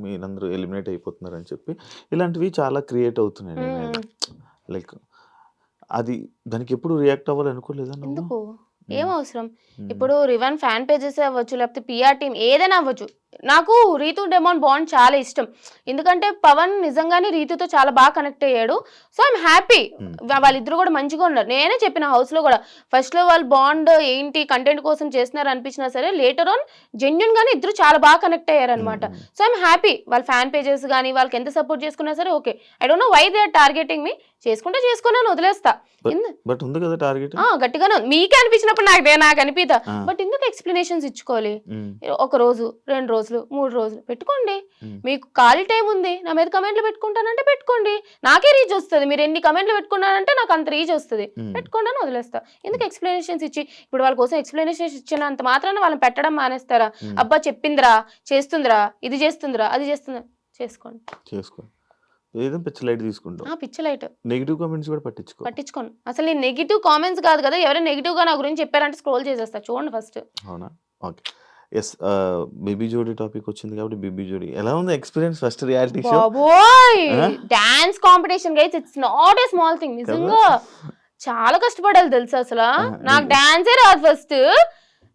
Speaker 2: మీరందరూ ఎలిమినేట్ అయిపోతున్నారని చెప్పి ఇలాంటివి చాలా క్రియేట్ అవుతున్నాయి నీ మీద. లైక్ అది దానికి ఎప్పుడు రియాక్ట్ అవ్వాలనుకోలేదా నువ్వు?
Speaker 3: ఏం అవసరం? ఇప్పుడు రివన్ ఫ్యాన్ పేజెస్ అవ్వచ్చు, లేకపోతే పిఆర్ టీమ్ ఏదైనా అవ్వచ్చు, నాకు రీతు డెమాన్ బాండ్ చాలా ఇష్టం, ఎందుకంటే పవన్ నిజంగానే రీతుతో చాలా బాగా కనెక్ట్ అయ్యాడు. సో ఐఎమ్ హ్యాపీ, వాళ్ళిద్దరు కూడా మంచిగా ఉన్నారు. నేనే చెప్పిన హౌస్ లో కూడా ఫస్ట్ లో వాళ్ళు బాండ్ ఏంటి కంటెంట్ కోసం చేస్తున్నారు అనిపించినా సరే, లేటర్ ఆన్ జెన్యున్ గానే ఇద్దరు చాలా బాగా కనెక్ట్ అయ్యారు అనమాట. So I'm happy. వాళ్ళ ఫ్యాన్ పేజెస్ కానీ వాళ్ళకి ఎంత సపోర్ట్ చేసుకున్నా సరే okay. I don't know why they are targeting me. చేసుకున్నాను వదిలేస్తా.
Speaker 2: బట్ ఉంది కదా టార్గెట్,
Speaker 3: గట్టిగానే మీకే అనిపించినప్పుడు నాకు అనిపిదా. బట్ ఎందుకు ఎక్స్ప్లెనేషన్స్ ఇచ్చుకోవాలి? ఒక రోజు 2 రోజులు 3 రోజులు పెట్టుకోండి. మీకు ఖాళీ టైం ఉంది, నా మీద కమెంట్లు పెట్టుకుంటానంటే పెట్టుకోండి, నాకే రీచ్ వస్తుంది. మీరు ఎన్ని కమెంట్లు పెట్టుకున్నారంటే నాకు అంత రీచ్ వస్తుంది. పెట్టుకోండి అని వదిలేస్తా. ఎందుకు ఎక్స్ప్లెనేషన్స్ ఇచ్చి ఇప్పుడు వాళ్ళ కోసం ఎక్స్ప్లెనేషన్స్ ఇచ్చినంత మాత్రాన వాళ్ళని పెట్టడం మానేస్తారా? అబ్బా చెప్పిందిరా, చేస్తుందిరా, ఇది చేస్తుందిరా, అది చేస్తుందిరా, చేసుకోండి.
Speaker 2: ఏదో పిచ్చి లైట్ తీసుకుంటాం.
Speaker 3: పిచ్చి లైట్.
Speaker 2: నెగిటివ్ కామెంట్స్ కూడా పట్టించుకోను.
Speaker 3: అసలు నేను నెగిటివ్ కామెంట్స్ కాదు కదా, ఎవరైనా నెగిటివ్ గా నా గురించి చెప్పారంటే స్క్రోల్ చేసేస్తా. చూడండి ఫస్ట్.
Speaker 2: అవునా? ఓకే. ఎస్, బేబీ జోడీ టాపిక్ వచ్చింది కాబట్టి బేబీ జోడీ ఎలా ఉంది ఎక్స్పీరియన్స్? ఫస్ట్ రియాలిటీ షో,
Speaker 3: బాబోయ్ dance competition guys, it's not a small thing. నిజంగా చాలా కష్టపడాలి తెలుసా. అసలు నాకు డాన్సే రాదు ఫస్ట్.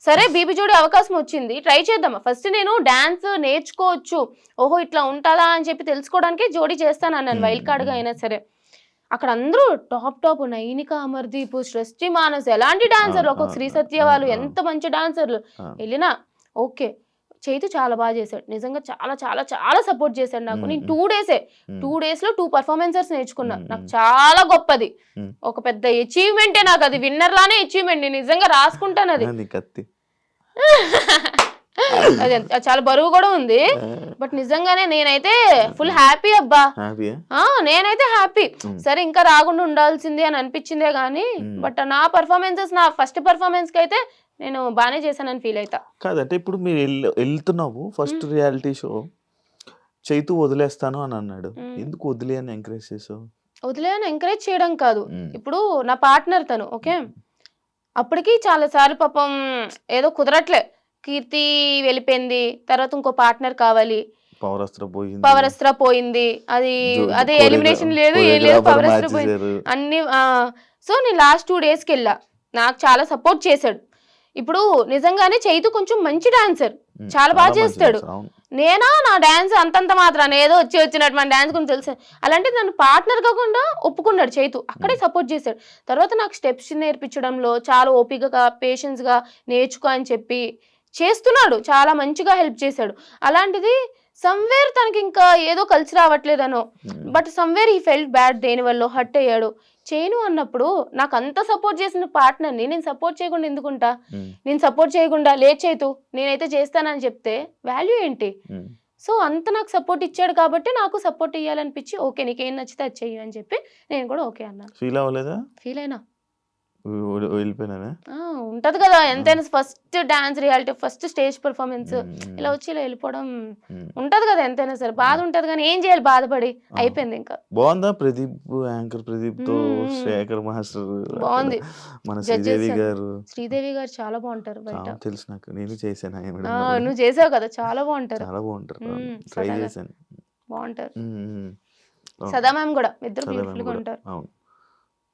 Speaker 3: సరే బీబీ జోడీ అవకాశం వచ్చింది, ట్రై చేద్దామా. ఫస్ట్ నేను డాన్స్ నేర్చుకోవచ్చు, ఓహో ఇట్లా ఉంటుందా అని చెప్పి తెలుసుకోవడానికి జోడీ చేస్తాను అన్నాను, వైల్డ్ కార్డ్గా అయినా సరే. అక్కడ అందరూ టాప్ నైనిక, అమర్దీప్, సృష్టి మానస్ ఎలాంటి డాన్సర్లు, ఒక్కొక్క శ్రీ సత్య వాళ్ళు ఎంత మంచి డాన్సర్లు. వెళ్ళినా ఓకే. చైతు చాలా బాగా చేశాడు, నిజంగా చాలా చాలా చాలా సపోర్ట్ చేశాడు నాకు. నేను 2 days లో 2 performances నేర్చుకున్నా. నాకు చాలా గొప్పది, ఒక పెద్ద అచీవ్మెంటే నాకు అది. విన్నర్ లానే అచీవ్మెంట్, నేను నిజంగా రాసుకుంటాను అది. అది చాలా బరువు కూడా ఉంది. బట్ నిజంగానే నేనైతే ఫుల్ హ్యాపీ అబ్బా. నేనైతే హ్యాపీ. సరే ఇంకా రాకుండా ఉండాల్సింది అని అనిపించిందే గానీ, బట్ నా పర్ఫార్మెన్సెస్, నా ఫస్ట్ పర్ఫార్మెన్స్ కి అయితే నేను బాగానే చేశానని ఫీల్ అవుతా.
Speaker 2: కాదంటే ఇప్పుడు మీరు వెళ్తున్నావు ఫస్ట్ రియాలిటీ షో, చైతు వదిలేస్తాను అని అన్నాడు, ఎందుకు వదిలే అని ఎంకరేజ్ చేసావు?
Speaker 3: వదిలే అని ఎంకరేజ్ చేయడం కాదు, ఇప్పుడు నా పార్ట్నర్ తను ఓకే. అప్పటికి చాలా సార్లు పాపం ఏదో కుదరట్లే, కీర్తి వెళ్ళిపోయింది, తర్వాత ఇంకో పార్ట్నర్ కావాలి, పవర్ అస్త్ర పోయింది, అదే ఎలిమినేషన్ లేదు ఏం లేదు, పవర్ అస్త్ర పోయింది అన్ని. సో నేను లాస్ట్ 2 days వెళ్ళా, నాకు చాలా సపోర్ట్ చేశాడు. ఇప్పుడు నిజంగానే చైతు కొంచెం మంచి డాన్సర్, చాలా బాగా చేస్తాడు. నేనా నా డాన్స్ అంతంత మాత్రాన ఏదో వచ్చినట్టు మన డాన్స్ గురించి తెలుసు. అలాంటి నన్ను పార్ట్నర్ కాకుండా ఒప్పుకున్నాడు చైతు, అక్కడే సపోర్ట్ చేశాడు. తర్వాత నాకు స్టెప్స్ నేర్పించడంలో చాలా ఓపికగా పేషెన్స్గా నేర్చుకో అని చెప్పి చేస్తున్నాడు, చాలా మంచిగా హెల్ప్ చేశాడు. అలాంటిది సమ్వేర్ తనకి ఇంకా ఏదో కలిసి రావట్లేదనో, బట్ సమ్వేర్ ఈ ఫెల్ట్ బ్యాడ్, దేనివల్ల హర్ట్ అయ్యాడు. చేయను అన్నప్పుడు నాకు అంత సపోర్ట్ చేసిన పార్ట్నర్ని నేను సపోర్ట్ చేయకుండా ఎందుకుంటా? నేను సపోర్ట్ చేయకుండా లేట్ చేయతూ నేనైతే చేస్తానని చెప్తే వాల్యూ ఏంటి? సో అంత నాకు సపోర్ట్ ఇచ్చాడు కాబట్టి నాకు సపోర్ట్ ఇవ్వాలనిపించి ఓకే నీకేం నచ్చితే అది చెయ్యి అని చెప్పి నేను కూడా ఓకే అన్నాను.
Speaker 2: ఫీల్ అవ్వలేదా?
Speaker 3: ఫీల్ అయినా
Speaker 2: వెళ్ళిపోయినా
Speaker 3: ఉంటది కదా ఎంతైనా. First dance reality, first stage performance, ఇలా వచ్చి ఇలా వెళ్ళిపోవడం ఉంటది కదా ఎంతైనా సరే, బాధ ఉంటది కానీ ఏం చేయాలి, బాధపడి అయిపోయింది. ఇంకా
Speaker 2: బాగుందా ప్రదీప్, యాంకర్ ప్రదీప్ తో శేఖర్ మాస్టర్
Speaker 3: బాగుంది.
Speaker 2: మన శ్రీదేవి గారు
Speaker 3: చాలా బాగుంటారు బయట,
Speaker 2: తెలుసు నాకు, నేను చేశాను.
Speaker 3: నువ్వు చేసావు కదా, చాలా బాగుంటారు,
Speaker 2: చాలా బాగుంటారు, ట్రై చేశాను, బాగుంటారు.
Speaker 3: సదా మ్యామ్ కూడా, ఇద్దరు బ్యూటిఫుల్ గా ఉంటారు.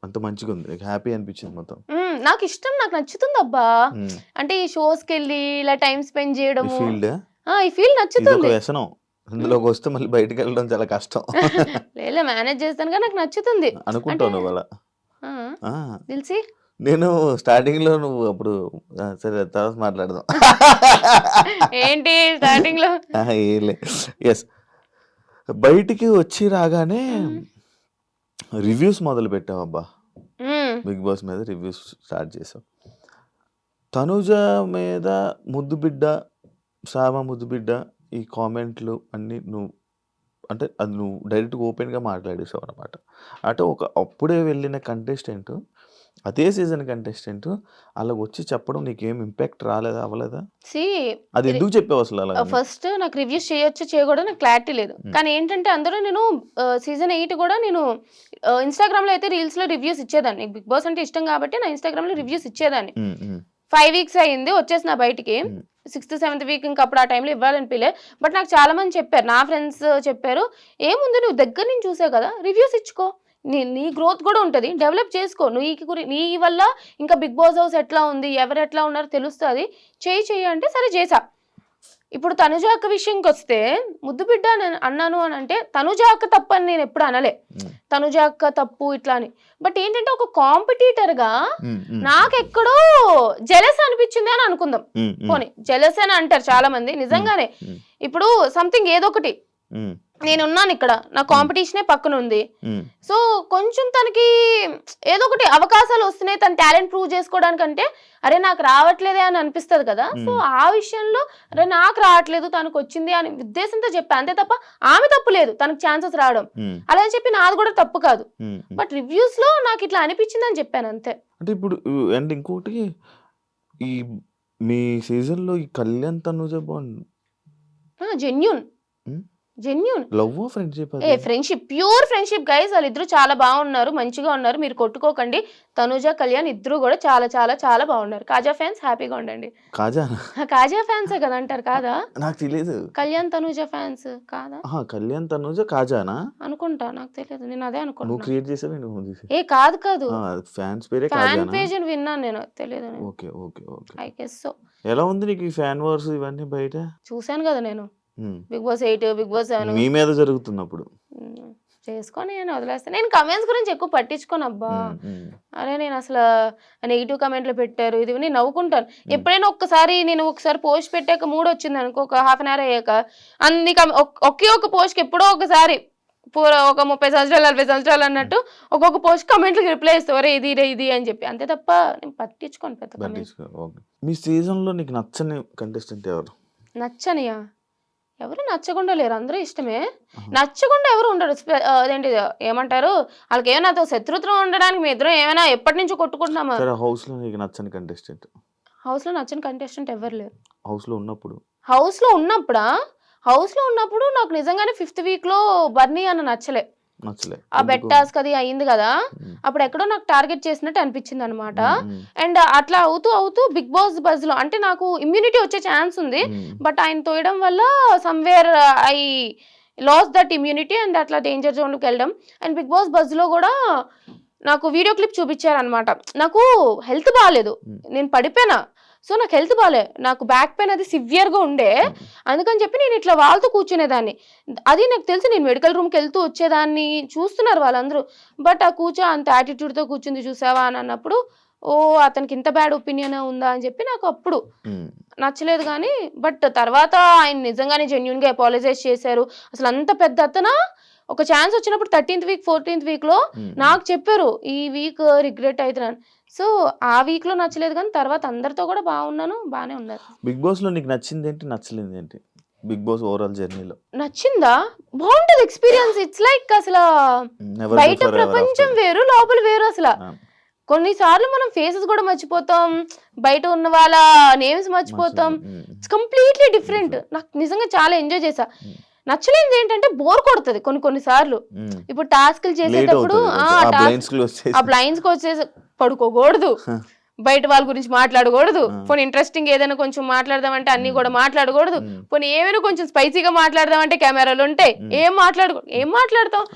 Speaker 2: అంత మంచిగా ఉంది, హ్యాపీ అనిపించింది మొత్తం.
Speaker 3: నాకు ఇష్టం, నాకు నచ్చుతుంది అబ్బా. అంటే ఈ షోస్ కి వెళ్ళి ఇలా టైం స్పెండ్ చేయడం, ఈ ఫీల్డ్ నచ్చుతుంది.
Speaker 2: వ్యసనం, ఇందులోకి వస్తే మళ్ళీ బయటకు వెళ్ళడం చాలా కష్టం.
Speaker 3: లేదా మేనేజ్ చేస్తాను కానీ నాకు నచ్చుతుంది
Speaker 2: అనుకుంటాను. వాళ్ళ
Speaker 3: తెలిసి
Speaker 2: నేను స్టార్టింగ్ లో, నువ్వు అప్పుడు సరే తర్వాత మాట్లాడదాం.
Speaker 3: ఏంటి స్టార్టింగ్ లో?
Speaker 2: ఎస్, బయటికి వచ్చి రాగానే రివ్యూస్ మొదలు పెట్టావు అబ్బా, బిగ్ బాస్ మీద రివ్యూస్ స్టార్ట్ చేసావు. తనుజ మీద ముద్దు బిడ్డ, సామా ముద్దు బిడ్డ, ఈ కామెంట్లు అన్నీ నువ్వు అంటే అది నువ్వు డైరెక్ట్గా ఓపెన్గా మాట్లాడేసావు అనమాట. అంటే అప్పుడే వెళ్ళిన కంటెస్టెంట్, అదే సీజన్ కంటెస్టెంట్ అలా వచ్చి చెప్పడం నీకేం ఇంపాక్ట్ రాలేదా, అవ్వలేదా? అది ఎందుకు చెప్పావు అసలు? అలా
Speaker 3: ఫస్ట్ నాకు రివ్యూస్ చేయొచ్చు చేయకూడదు నాకు క్లారిటీ లేదు, కానీ ఏంటంటే అందరూ నేను సీజన్ 8 కూడా నేను ఇన్స్టాగ్రామ్ లో అయితే రీల్స్ లో రివ్యూస్ ఇచ్చేదాన్ని. బిగ్ బాస్ అంటే ఇష్టం కాబట్టి నా ఇన్స్టాగ్రామ్ లో రివ్యూస్ ఇచ్చేదాన్ని. 5 weeks అయింది వచ్చేసిన బయటికి, 6th 7th week ఇంకా అప్పుడు ఆ టైంలో ఇవ్వాలనిపిలే. బట్ నాకు చాలా మంది చెప్పారు, నా ఫ్రెండ్స్ చెప్పారు, ఏముంది నువ్వు దగ్గర నుంచి చూసావు కదా రివ్యూస్ ఇచ్చుకో, నీ గ్రోత్ కూడా ఉంటుంది, డెవలప్ చేసుకో, నీ వల్ల ఇంకా బిగ్ బాస్ హౌస్ ఎట్లా ఉంది, ఎవరు ఎట్లా ఉన్నారో తెలుస్తుంది, చెయ్యి అంటే సరే చేసా. ఇప్పుడు తనుజ అక్క విషయంకి వస్తే ముద్దు బిడ్డ అన్నాను అని అంటే తనుజ అక్క తప్పు అని నేను ఎప్పుడు అనలే, తనుజ అక్క తప్పు ఇట్లా అని. బట్ ఏంటంటే ఒక కాంపిటీటర్ గా నాకెక్కడో జెలస్ అనిపించింది అని అనుకుందాం. పోనీ జెలస్ అని అంటారు చాలా మంది, నిజంగానే ఇప్పుడు సంథింగ్ ఏదో ఒకటి నేనున్నాను ఇక్కడ, నా కాంపిటీషనే పక్కన ఉంది, సో కొంచెం తనకి ఏదో ఒకటి అవకాశాలు వస్తున్నాయి, తన టాలెంట్ ప్రూవ్ చేసుకోవడానికంటే అరే నాకు రావట్లేదే అని అనిపిస్తుంది కదా. సో ఆ విషయంలో అరే నాకు రావట్లేదు తనకు వచ్చింది అని ఉద్దేశంతో చెప్పా, అంతే తప్ప ఆమె తప్పు లేదు తనకు ఛాన్సెస్ రావడం, అలా చెప్పి నాది కూడా తప్పు కాదు. బట్ రివ్యూస్ లో నాకు ఇట్లా అనిపించింది అని చెప్పాను అంతే.
Speaker 2: అంటే ఇప్పుడు అండ్ ఇంకోటి ఈ మీ సీజన్ లో ఈ Kalyan Tanuja bond
Speaker 3: genuine
Speaker 2: love friendship
Speaker 3: friendship, pure friendship guys. వాళ్ళిద్దరు చాలా బాగున్నారు, మంచిగా ఉన్నారు, మీరు కొట్టుకోకండి. తనుజ కళ్యాణ్ ఇద్దరు కూడా చాలా చాలా చాలా బాగున్నారు. కాజా ఫ్యాన్స్ హ్యాపీగా ఉండండి. కాజా ఫ్యాన్సే కదా అంటారు కాదా?
Speaker 2: నాకు తెలియదు.
Speaker 3: కళ్యాణ్ తనుజ ఫ్యాన్స్ కాదా?
Speaker 2: కళ్యాణ్ తనుజ కాజానా
Speaker 3: అనుకుంటా, నాకు తెలియదు, నేను అదే అనుకుంటా.
Speaker 2: నువ్వు క్రియేట్ చేసావు?
Speaker 3: ఏ కాదు కాదు,
Speaker 2: ఫ్యాన్స్ పేరే
Speaker 3: ఫ్యాన్ పేజ్ అని విన్నాను నేను, తెలియదు.
Speaker 2: Okay okay okay.
Speaker 3: I guess so.
Speaker 2: ఎలా ఉంది నీకు ఈ ఫ్యాన్ వార్స్ ఇవన్నీ బయట?
Speaker 3: చూసాను కదా నేను, బిగ్ బాస్ 8, బిగ్ బాస్ 7
Speaker 2: మీ మీద జరుగుతున్నప్పుడు
Speaker 3: చేసుకొని నేను వదిలేస్తాను. నేను కమెంట్స్ గురించి ఎక్కువ పట్టించుకోను అబ్బా. అరే నేను అసలు నెగిటివ్ కమెంట్లు పెట్టారు ఇది నేను నవ్వుకుంటాను. ఎప్పుడైనా నేను ఒకసారి పోస్ట్ పెట్టాక మూడు వచ్చింది అనుకో, ఒక హాఫ్ అన్ అవర్ అయ్యాక అన్ని ఒకే ఒక పోస్ట్కి ఎప్పుడో ఒకసారి ఒక 30 సంవత్సరాలు 40 సంవత్సరాలు అన్నట్టు ఒక్కొక్క పోస్ట్ కమెంట్లకి రిప్లై ఇస్తావరే ఇది అని చెప్పి, అంతే తప్ప నేను పట్టించుకోను పెద్ద.
Speaker 2: మీ సీజన్ లో నీకు నచ్చని కంటెస్టెంట్ ఎవరు?
Speaker 3: నచ్చనియా? ఎవరు నచ్చకుండా లేరు, అందరూ ఇష్టమే. నచ్చకుండా ఎవరు ఉండరు. అదేంటి ఏమంటారు, వాళ్ళకి ఏమైనా నాతో శత్రుత్వం ఉండడానికి మీ ఇద్దరు ఏమైనా ఎప్పటి నుంచో కొట్టుకుంటున్నామా?
Speaker 2: హౌస్ లో నీకు నచ్చని కంటెస్టెంట్?
Speaker 3: హౌస్ లో నచ్చని కంటెస్టెంట్ ఎవరు లేరు.
Speaker 2: హౌస్ లో ఉన్నప్పుడు నాకు నిజంగానే 5th వీక్ లో బర్నీ అన్న నచ్చలే. ఆ బెట్ టాస్క్ అది అయింది కదా, అప్పుడు ఎక్కడో నాకు టార్గెట్ చేసినట్టు అనిపించింది అనమాట. అండ్ అట్లా అవుతూ బిగ్ బాస్ బజ్ లో అంటే నాకు ఇమ్యూనిటీ వచ్చే ఛాన్స్ ఉంది, బట్ ఆయన తోయడం వల్ల somewhere I lost that immunity and అట్లా డేంజర్ జోన్ లోకి వెళ్ళడం. అండ్ బిగ్ బాస్ బజ్ లో కూడా నాకు వీడియో క్లిప్ చూపించారనమాట. నాకు హెల్త్ బాగాలేదు, నేను పడిపోయినా, సో నాకు హెల్త్ బాగాలే, నాకు బ్యాక్ పెయిన్ అది సివియర్గా ఉండే, అందుకని చెప్పి నేను ఇట్లా వాళ్ళతో కూర్చునేదాన్ని. అది నాకు తెలిసి నేను మెడికల్ రూమ్కి వెళ్తూ వచ్చేదాన్ని, చూస్తున్నారు వాళ్ళందరూ. బట్ ఆ అంత యాటిట్యూడ్తో కూర్చుంది చూసావా అని అన్నప్పుడు ఓ అతనికి ఇంత బ్యాడ్ ఒపీనియన్ ఉందా అని చెప్పి నాకు అప్పుడు నచ్చలేదు. కానీ బట్ తర్వాత ఆయన నిజంగానే జెన్యున్గా అపాలజైజ్ చేశారు. అసలు అంత పెద్ద అతను ఒక ఛాన్స్ వచ్చినప్పుడు 13th వీక్ 14th వీక్ లో నాకు చెప్పారు ఈ వీక్ రిగ్రెట్ అవుతున్నాను. సో ఆ వీక్ లో నచ్చలేదు, కానీ తర్వాత అందరితో కూడా బాగానే ఉన్నారు. బిగ్ బాస్ లో నీకు నచ్చింది ఏంటి, నచ్చలేదు ఏంటి? బిగ్ బాస్ ఓవరాల్ జర్నీలో
Speaker 3: నచ్చిందా? బాగుంటది ఎక్స్పీరియన్స్. ఇట్స్ లైక్ అసలు బయట ప్రపంచం వేరు, లోపల వేరు. అసలు కొన్నిసార్లు మనం ఫేసెస్ కూడా మర్చిపోతాం, బయట ఉన్న వాళ్ళ నేమ్స్ మర్చిపోతాం. It's completely different. నాకు నిజంగా చాలా ఎంజాయ్ చేసా. నచ్చలేదు ఏంటంటే బోర్ కొడుతుంది కొన్నిసార్లు. ఇప్పుడు టాస్క్లు చేసేటప్పుడు ఆ బ్లైండ్స్ కి వచ్చేసి పడుకోకూడదు, బయట వాళ్ళ గురించి మాట్లాడకూడదు, పోనీ ఇంట్రెస్టింగ్ ఏదైనా కొంచెం మాట్లాడదామంటే అన్ని కూడా మాట్లాడకూడదు, పోనీ ఏమైనా కొంచెం స్పైసీగా మాట్లాడదామంటే కెమెరాలు ఉంటాయి, ఏం మాట్లాడతాం.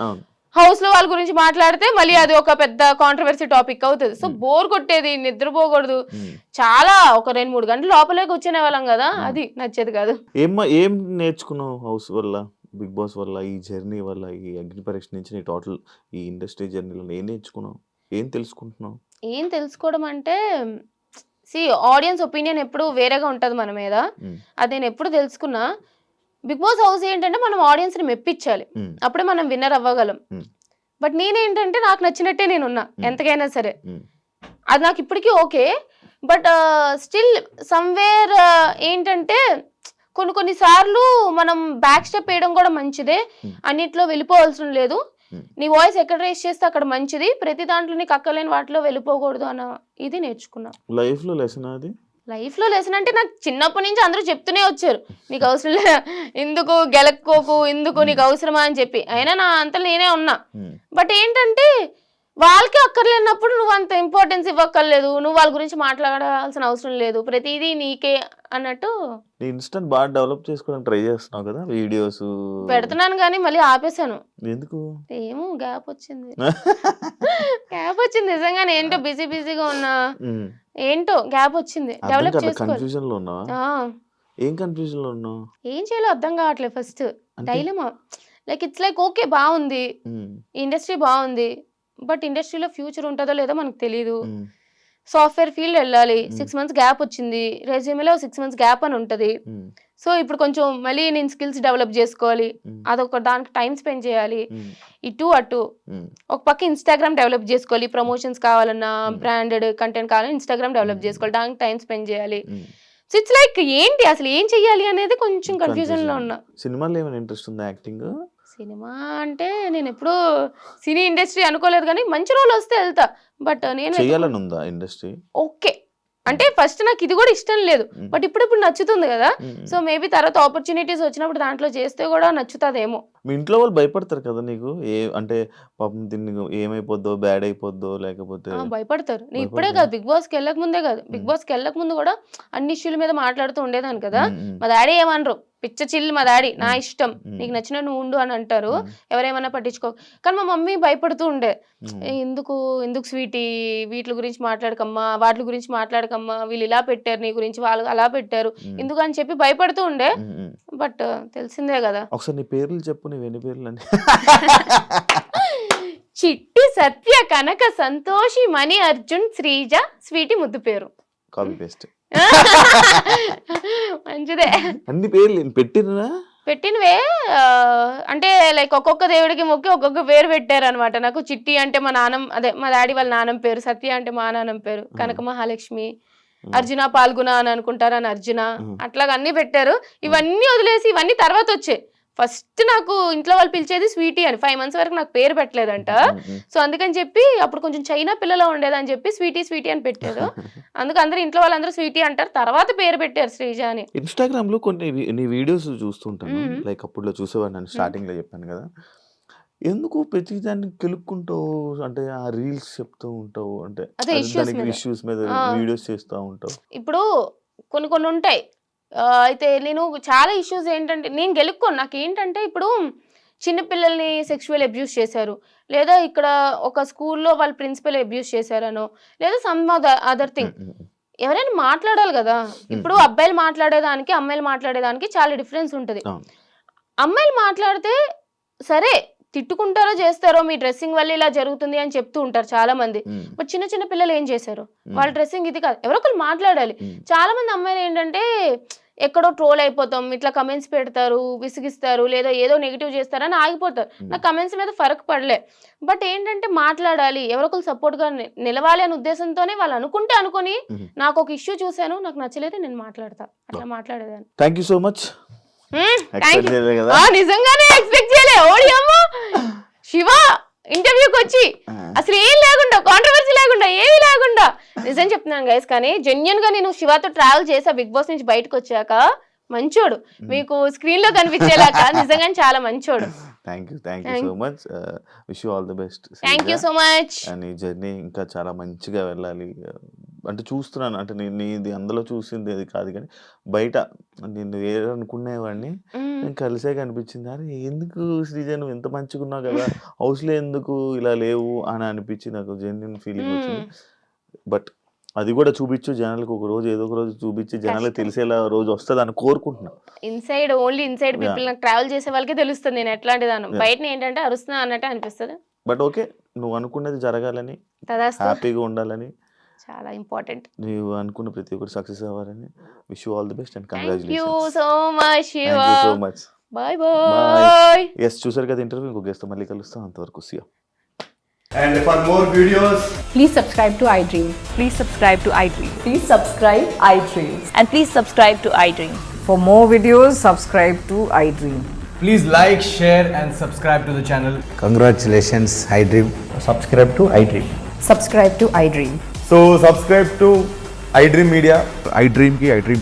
Speaker 3: హౌస్ లో వాళ్ళ గురించి మాట్లాడితే మళ్ళీ అది ఒక పెద్ద కాంట్రవర్సీ టాపిక్ అవుతుంది. సో బోర్ కొట్టేది, నిద్రపోకూడదు. చాలా ఒక 2-3 గంటలు లోపలే కూర్చునే వాళ్ళం కదా, అది నచ్చేది కాదు.
Speaker 2: ఏం నేర్చుకున్నావు హౌస్ వల్ల, బిగ్ బాస్ వల్ల, ఈ జర్నీ వల్ల, ఈ అగ్ని పరీక్ష నుంచి నీ టోటల్ ఈ ఇండస్ట్రీ జర్నీలో ఏం నేర్చుకున్నావు, ఏం తెలుసుకుంటున్నావు?
Speaker 3: ఏం తెలుసుకోవడం అంటే ఆడియన్స్ ఒపీనియన్ ఎప్పుడు వేరేగా ఉంటది మన మీద, అది నేను ఎప్పుడు తెలుసుకున్నా. బిగ్ బాస్ హౌస్ ఏంటంటే మనం ఆడియన్స్ ని మెప్పించాలి, అప్పుడే మనం విన్నర్ అవ్వగలం. బట్ నేనేంటంటే నాకు నచ్చినట్టే నేనున్నా ఎంతకైనా సరే, అది నాకు ఇప్పటికీ ఓకే. బట్ స్టిల్ సమ్వేర్ ఏంటంటే కొన్నిసార్లు మనం బ్యాక్ స్టెప్ వేయడం కూడా మంచిదే, అన్నిట్లో వెళ్ళిపోవాల్సిన లేదు. నీ వాయిస్ ఎక్కడ రేస్ చేస్తే అక్కడ మంచిది, ప్రతి దాంట్లో నీకు అక్కలేని వాటిలో వెళ్ళిపోకూడదు అన్న ఇది నేర్చుకున్నా.
Speaker 2: లైఫ్ లో లెసన్ అది.
Speaker 3: లైఫ్ లో లెసన్ అంటే నాకు చిన్నప్పటి నుంచి అందరూ చెప్తూనే వచ్చారు, నీకు అవసరం లేదు, ఎందుకు గెలక్కోకు, ఎందుకు నీకు అవసరమా అని చెప్పి. అయినా నా అంతా నేనే ఉన్నా. బట్ ఏంటంటే వాళ్ళకి అక్కర్లేనప్పుడు నువ్వు అంత ఇంపార్టెన్స్ ఇవ్వక్కర్లేదు, నువ్వు వాళ్ళ గురించి మాట్లాడాల్సిన అవసరం లేదు, ప్రతిదీ నీకే అన్నట్టు.
Speaker 2: ఇన్స్టెంట్ బాగా డెవలప్ చేసుకోవడానికి ట్రై చేస్తున్నావు కదా, వీడియోస్
Speaker 3: పెడుతున్నాను కానీ మళ్ళీ ఆపేసాను.
Speaker 2: ఎందుకు?
Speaker 3: ఏమో గ్యాప్ వచ్చింది నిజంగానే. ఏంటో బిజీగా ఉన్నా, ఏంటో గ్యాప్ వచ్చింది. డెవలప్ చేసుకోవాలి.
Speaker 2: ఏం కన్ఫ్యూజన్ లో ఉన్నావు?
Speaker 3: ఏం చేయాలో అర్థం కావట్లేదు first. Dilemma like it's like okay బాగుంది, ఇండస్ట్రీ బాగుంది, బట్ ఇండస్ట్రీలో ఫ్యూచర్ ఉంటుందో లేదో మనకు తెలియదు. సాఫ్ట్వేర్ ఫీల్డ్ వెళ్ళాలి, 6 months గ్యాప్ వచ్చింది, రెజ్యూమేలో 6 months గ్యాప్ అని ఉంటుంది. సో ఇప్పుడు కొంచెం మళ్ళీ నేను స్కిల్స్ డెవలప్ చేసుకోవాలి, అదొక దానికి టైం స్పెండ్ చేయాలి, ఇటు అటు. ఒక పక్క ఇన్స్టాగ్రామ్ డెవలప్ చేసుకోవాలి, ప్రమోషన్స్ కావాలన్నా బ్రాండెడ్ కంటెంట్ కావాలన్నా ఇన్స్టాగ్రామ్ డెవలప్ చేసుకోవాలి, దానికి టైం స్పెండ్ చేయాలి. సో ఇట్స్ లైక్ ఏంటి అసలు ఏం చెయ్యాలి అనేది కొంచెం కన్ఫ్యూజన్ లో ఉన్నా.
Speaker 2: సినిమాలో ఏమైనా ఇంట్రెస్ట్ ఉందా? యాక్టింగ్?
Speaker 3: సినిమా అంటే నేను ఎప్పుడు సినీ ఇండస్ట్రీ అనుకోలేదు, కానీ మంచి రోల్ వస్తే వెళ్తా. బట్ నేను
Speaker 2: చేయాలని ఉందా ఇండస్ట్రీ?
Speaker 3: ఓకే అంటే ఫస్ట్ నాకు ఇది కూడా ఇష్టం లేదు, బట్ ఇప్పుడు నచ్చుతుంది కదా. సో మేబీ తర్వాత ఆపర్చునిటీస్ వచ్చినప్పుడు దాంట్లో చేస్తే కూడా నచ్చుతుందేమో.
Speaker 2: మీ ఇంట్లో వాళ్ళు భయపడతారు కదా నీకు? అంటే పాపం దీన్ని ఏమైపోద్దో, బ్యాడ్ అయిపోద్దో లేకపోతే?
Speaker 3: భయపడతారు. నేను ఇప్పుడే కాదు, బిగ్ బాస్కి వెళ్ళక ముందే కాదు, బిగ్ బాస్కి వెళ్ళక ముందు కూడా అన్ని ఇష్యూల మీద మాట్లాడుతూ ఉండేదాన్ని కదా. మా డాడీ ఏమనరు, పిచ్చ చిల్లు మా డాడీ, నా ఇష్టం, నీకు నచ్చిన నువ్వు ఉండు అని అంటారు, ఎవరేమన్నా పట్టించుకో. కానీ మా మమ్మీ భయపడుతూ ఉండే, ఎందుకు స్వీటీ వీటి గురించి మాట్లాడకమ్మా, వాటి గురించి మాట్లాడకమ్మా, వీళ్ళు ఇలా పెట్టారు నీ గురించి, వాళ్ళు అలా పెట్టారు, ఎందుకు అని చెప్పి భయపడుతూ ఉండే. బట్ తెలిసిందే కదా.
Speaker 2: ఒకసారి నీ పేర్లు చెప్పు, నీ ఎన్ని పేర్లు అని?
Speaker 3: చిట్టి, సత్య, కనక, సంతోషి, మణి, అర్జున్, శ్రీజ, స్వీటీ ముద్దు పేరు.
Speaker 2: Copy paste.
Speaker 3: మంచిదే.
Speaker 2: అన్ని పేర్లు
Speaker 3: పెట్టినవే అంటే లైక్ ఒక్కొక్క దేవుడికి మొక్కి ఒక్కొక్క పేరు పెట్టారు అనమాట. నాకు చిట్టి అంటే మా డాడీ వాళ్ళ నాన్నమ్మ పేరు, సత్య అంటే మా నాన్నమ్మ పేరు, కనక మహాలక్ష్మి, అర్జున పాల్గొన అని అనుకుంటారు అని అర్జున, అట్లాగా అన్ని పెట్టారు. ఇవన్నీ వదిలేసి ఇవన్నీ తర్వాత వచ్చాయి. ఫస్ట్ నాకు ఇంట్లో వాళ్ళు పిలిచేది స్వీటీ అని. 5 months వరకు నాకు పేరు పెట్టలేదంట. సో అందుకని చెప్పి అప్పుడు కొంచెం చైనా పిల్లలో ఉండేదని చెప్పి స్వీటీ అని పెట్టారు. అందుకు అందరూ ఇంట్లో వాళ్ళందరూ స్వీటీ అంటారు, తర్వాత పేరు పెట్టారు శ్రీజ అని.
Speaker 2: ఇన్స్టాగ్రామ్ లో కొన్ని నీ వీడియోస్ చూస్తుంటాను, లైక్ అప్పుడు చూసేవాడిని, నేను స్టార్టింగ్ లో చెప్పాను కదా. ఎందుకు ప్రతి దాన్ని కెలుక్కుంటావు, అంటే ఆ రీల్స్ చెప్తూ ఉంటావు, అంటే ఇష్యూస్ మీద వీడియోస్ చేస్తూ ఉంటావు.
Speaker 3: ఇప్పుడు కొన్ని ఉంటాయి. అయితే నేను చాలా ఇష్యూస్ ఏంటంటే నేను గెలుక్కోను. నాకు ఏంటంటే ఇప్పుడు చిన్నపిల్లల్ని సెక్షువల్ అబ్యూస్ చేశారు, లేదా ఇక్కడ ఒక స్కూల్లో వాళ్ళ ప్రిన్సిపల్ అబ్యూస్ చేశారనో, లేదా సమ్ అదర్ థింగ్, ఎవరైనా మాట్లాడాలి కదా. ఇప్పుడు అబ్బాయిలు మాట్లాడేదానికి అమ్మాయిలు మాట్లాడేదానికి చాలా డిఫరెన్స్ ఉంటుంది. అమ్మాయిలు మాట్లాడితే సరే తిట్టుకుంటారో చేస్తారో, మీ డ్రెస్సింగ్ వల్ల ఇలా జరుగుతుంది అని చెప్తూ ఉంటారు చాలా మంది. బట్ చిన్న పిల్లలు ఏం చేశారు, వాళ్ళ డ్రెస్సింగ్ ఇది కాదు, ఎవరో ఒకరు మాట్లాడాలి. చాలా మంది అమ్మాయిలు ఏంటంటే ఎక్కడో ట్రోల్ అయిపోతాం, ఇట్లా కమెంట్స్ పెడతారు, విసిగిస్తారు, లేదా ఏదో నెగిటివ్ చేస్తారని ఆగిపోతారు. నాకు కమెంట్స్ మీద ఫరక్ పడలే. బట్ ఏంటంటే మాట్లాడాలి, ఎవరొకరు సపోర్ట్ గా నిలవాలి అనే ఉద్దేశంతోనే వాళ్ళు అనుకొని నాకు ఒక ఇష్యూ చూశాను, నాకు నచ్చలేదు, నేను మాట్లాడతా, అట్లా మాట్లాడేదాన్ని.
Speaker 2: Thank you so much.
Speaker 3: నిజంగానే ఎక్స్పెక్ట్ చేయలే. ఓడియమ్మా శివ ఇంటర్వ్యూకి వచ్చి అసలు ఏం లేకుండా, కాంట్రవర్సీ లేకుండా, ఏమీ లేకుండా, నిజం చెప్తున్నాను గైస్. కానీ జెన్యున్ గా నేను శివతో ట్రావెల్ చేసా బిగ్ బాస్ నుంచి బయటకు వచ్చాక. మంచోడు, మీకు స్క్రీన్ లో కనిపించేలాగా నిజంగా చాలా మంచోడు.
Speaker 2: Thank you so much. Wish you all the best.
Speaker 3: Thank you so much.
Speaker 2: నీ జర్నీ ఇంకా చాలా మంచిగా వెళ్ళాలి. అంటే చూస్తున్నాను, అంటే నేను ఇది అందులో చూసింది అది కాదు, కానీ బయట నేను ఏదనుకునేవాడిని నేను కలిసే కనిపించింది. అరే ఎందుకు శ్రీజ నువ్వు ఎంత మంచిగా ఉన్నావు కదా, హౌస్లో ఎందుకు ఇలా లేవు అని అనిపించి నాకు జెన్యున్ ఫీలింగ్ వచ్చింది. బట్ అది కూడా చూపించు జనాలకు, ఒక రోజు ఏదో ఒక రోజు చూపించి జనాలకు తెలిసేలా రోజు వస్తుంది అని కోరుకుంటున్నా.
Speaker 3: ఓన్లీ ఇన్సైడ్ పీపుల్, నాకు ట్రావెల్ చేసే వాళ్ళకే తెలుస్తుంది నేను ఎట్లాంటిదాను. బయట ఏంటంటే అరుస్తున్నా అన్నట్టు అనిపిస్తుంది.
Speaker 2: బట్ ఓకే, నువ్వు అనుకున్నది జరగాలని, హ్యాపీగా ఉండాలని, చాలా ఇంపార్టెంట్. నువ్వు అనుకున్న ప్రతి ఒక్కరు సక్సెస్ అవ్వాలని. Wish you all the best and congratulations. So much. Bye bye. Yes, చూసారు కదా ఇంటర్వ్యూ. ఇంకో గెస్ట్ మళ్ళీ కలుస్తాం. అంతవరకు see you.
Speaker 4: And for more videos,
Speaker 5: please subscribe to iDream.
Speaker 6: Please subscribe to iDream.
Speaker 5: Please subscribe iDream.
Speaker 6: And please subscribe to iDream.
Speaker 5: For more videos, subscribe to iDream.
Speaker 4: please like, share and subscribe to the channel.
Speaker 7: Congratulations, iDream.
Speaker 8: Subscribe to iDream.
Speaker 5: Subscribe to iDream.
Speaker 4: So subscribe to iDream Media.
Speaker 9: iDream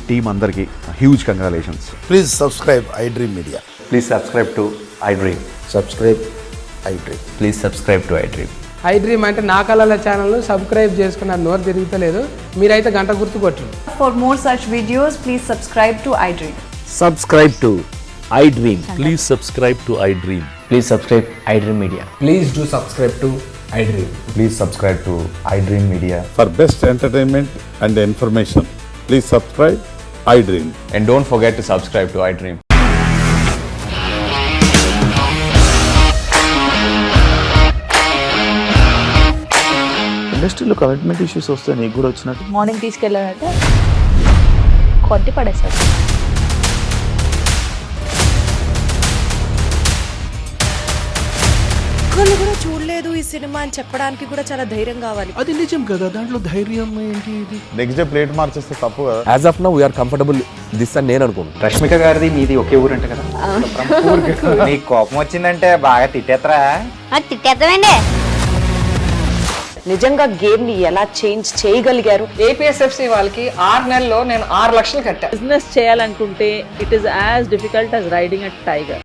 Speaker 9: team andarki huge congratulations.
Speaker 7: Please subscribe iDream Media.
Speaker 8: Please subscribe to iDream.
Speaker 7: Subscribe iDream.
Speaker 8: Please subscribe to iDream.
Speaker 10: iDream అంటే నా కళల ఛానల్ను సబ్స్క్రైబ్ చేసుకున్న నోరు తిరుగుతలేదు, మీరైతే గంట గుర్తు కొట్టండి.
Speaker 5: For more such videos, please subscribe to iDream.
Speaker 8: Subscribe to iDream.
Speaker 9: Please subscribe to iDream.
Speaker 8: Please subscribe iDream Media.
Speaker 4: Please do subscribe to iDream.
Speaker 8: Please subscribe to iDream Media.
Speaker 9: For best entertainment and information, please subscribe iDream.
Speaker 4: And don't forget to subscribe to iDream.
Speaker 2: ఇండస్ట్రీలో కమిట్మెంట్ ఇష్యూస్ వస్తే నీకు కూడా వచ్చినట్టు
Speaker 6: మార్నింగ్ తీసుకెళ్ళాలంటే కొట్టి పడేస్తాడు.
Speaker 5: ఒక్కళ్ళు కూడా చూడలేదు ఈ సినిమా అని చెప్పడానికి కూడా చాలా ధైర్యం కావాలి.
Speaker 10: అది నిజం కదా, దాంట్లో ధైర్యం ఏంటి ఇది?
Speaker 9: నెక్స్ట్ డే ప్లేట్ మార్చేస్తే తప్పు కదా.
Speaker 8: As of now we are comfortable this అని నేను అనుకుంటున్నాను.
Speaker 4: రష్మిక గారిది మీది ఒకే ఊరంట కదా. నీకు కోపం వచ్చిందంటే బాగా తిట్టేత్తరా?
Speaker 6: తిట్టేద్దామండి.
Speaker 5: నిజంగా గేమ్ ని ఎలా చేంజ్ చేయగలిగారు?
Speaker 10: ఏపీఎస్ఎఫ్సి వాళ్ళకి 6 నెలల్లో నేను 6 లక్షలు కట్టా.
Speaker 6: బిజినెస్ చేయాలనుకుంటే it is as difficult as riding a tiger.